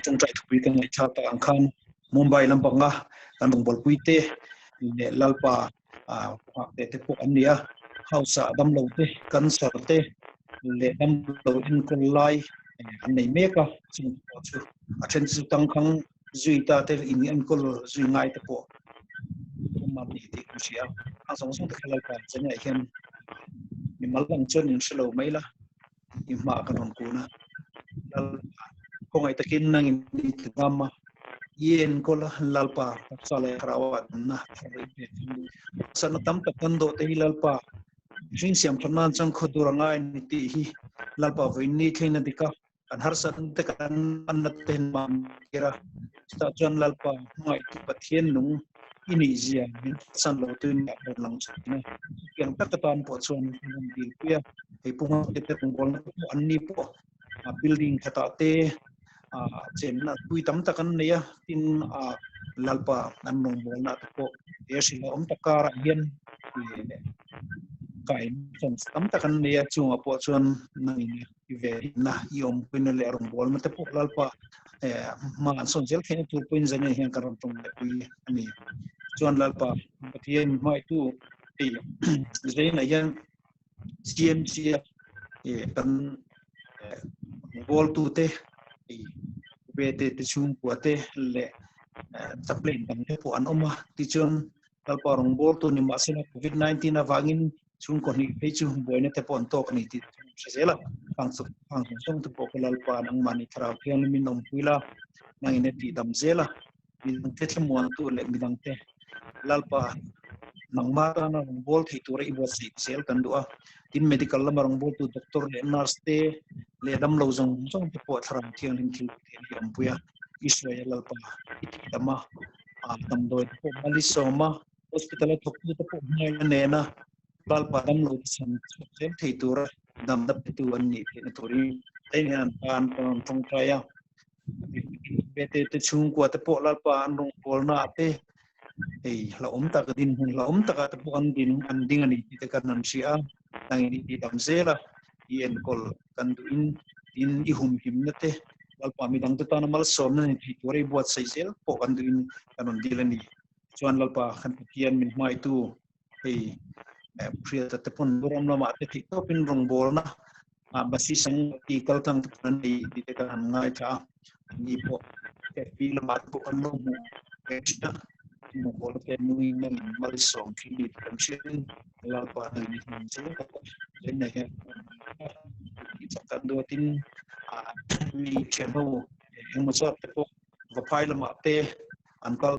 K: จงใจถูกวิกันในชาติอังคารมุมไบลำปางกันบ่งบอลคุยเตเนี่ยlalpaเด็กพวกอันเนี้ยเขาสะดำลงเตกันสะเตเลยดำลงอินคนไลอันไหนเมกะจึงพอชูอาเช่นสุดตั้งครั้งจุยตาเตอินอินคนจุยง่ายแต่พวกมันนี่ที่กุศลอันสองสองที่เราการจะเนี่ยเห็นมีมาลังจนอินสโลไม่ละอิมากันของกูนะแล้วคงไอ้ตะกินนั่งอินที่ทำมาyen kola lalpa sale krawat na sana tam tapando te lalpa jin siam thana chang khoduranga ni ti hi lalpa voini thaina dika an har san te kan an ten ma kira sta chan lalpa ngai tu pathian nung ini zia san lo tu na lang chane yang takatan po chon di pia ei punga te pungol an ni po building khata te chen na pui tam takan neya tin lalpa an nong bol na to esila takara hian kai chon tam takan neya chunga po chuan nangin về na yom pin le rong bol mate pok lalpa ma son zel khen tur pin zane hian karam tong le pi ani chuan lalpa pathian mai tu ei zain ayan CMC kan bol tu te về te chung của te le tập luyện bằng thế của anh ông thì trường đào bảo rong bol tu niệm sinh COVID-19 na vangin chung còn đi thấy chung buổi này te pon to kan ti sẽ là phang song tu pok lalpa nang mani thara khian min nom pila nang ine ti dam zela min te thmuan tu le midang te lalpa nang ma ta na rong bol thei tu re iwa sel kan du'a tin medical la rong bol tu doctor le nurse te le dam lo jong te po tharam thiang ling thil te yam puya Israel lalpa dama dam doi po mali soma hospital thok tu po ne na lalpa dam lo san sel thei tu ra dam dap tu an ni te tori ai han pan tong traya bete te chung kwa te po lalpa an rong bol na te ei la ta ka din la ta ka te po an ding ani te kan nan sia nang ini di dam zela ien kol kan du in i hum him na te lalpa mi dang te ta na mal som na ni tori buat sai sel po kan du in kan dilani chuan lalpa kan pian min mai tu ei priya te pon boram lama te thi to pin rong bol na basi sang ti kal tang tan di te kan ngai cha ni po te pi lama po kan lo mu extra mo bol te nui na mal som ki di kan chen lalpa ni chen ka chen na he kan do tin mi chen ho mo so te po va pai lama te an kal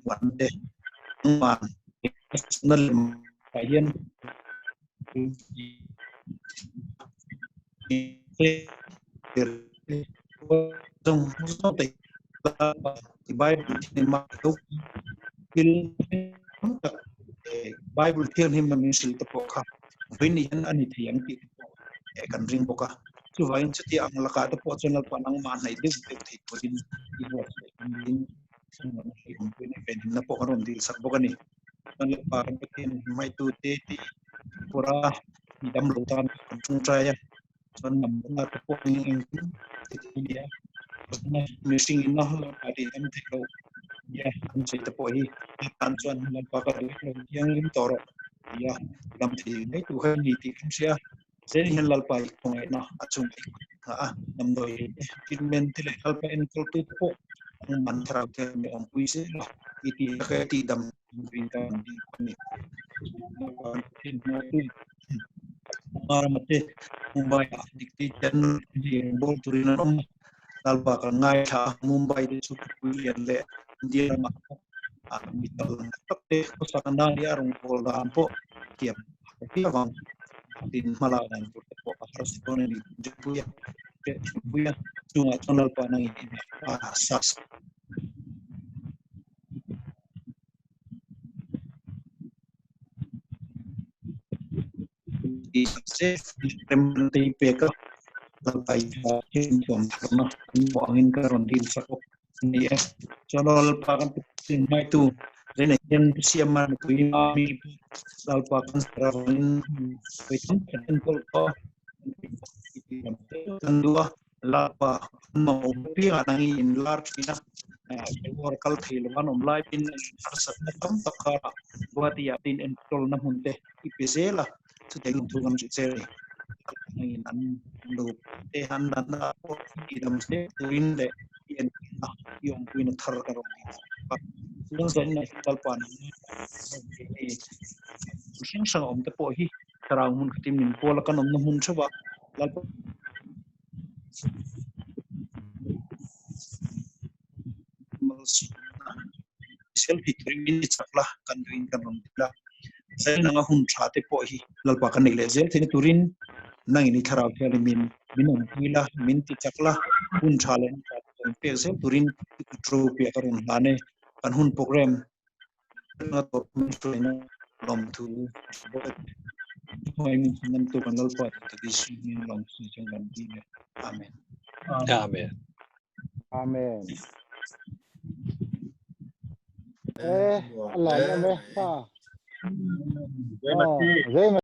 K: vấn đề mà personal cá nhân trong số thì Bible thì mà đâu Bible thiên him mình sử tập cả với những anh thì anh thì cần riêng bộ cả chứ vậy chứ thì anh là cả tập bộ cho nó còn năng mà này được thì có đi na po karon di sa bogani man parang patin may tuti ti pura dam lutan chung traya son nam na po ning dia na missing na adi am thelo ya am se ta po hi tan chuan na pa ka yang lim toro ya dam thi nei tu khan ni ti kum sia se hin lal pai ko na achung nam doi tin men ti le lal pa en ko tu po man thara ke me om puise iti ke ti dam bintang di ni tin na tu maramate mumbai dikti jan di bol turin om dalba ka ngai tha mumbai de chu puilian le india ma mital te ko sakanda dia rong bol da ampo tiap tiawang tin mala dan ko harus tone di jupuya jupuya cuma channel pa nang ini sas di safe implementate peka lalpai kin jom karena buangin karon din sakop ni channel pa kan tin mai tu rene yen siaman ku mi lalpa kan travelin petum kan ko dua lapa mau pia nangi in large pina war kal thil man lai pin arsat na kam takara buat ya tin en tol na hunte ipesela tu teng tu kam se ngin an do te han na ko idam se tuin le yen yom kuin thar karo lung sen na kalpan sing sang om te po hi tarang mun khatim nin pol kan om na hun chwa lalpa selfie 3 minutes sakla kan duin kan rom dila sai nanga hun thate po hi lalpa kan le zel thini turin nang ini tharau thali minum pila min ti chakla hun thalen pe se turin tro pe karun lane kan hun program na to min na lom thu hoi min nan tu kan lol pat to this min lom su chang kan di amen
E: Amen.
L: Amen. Allah na me ha.
G: Jai Masi.
L: Jai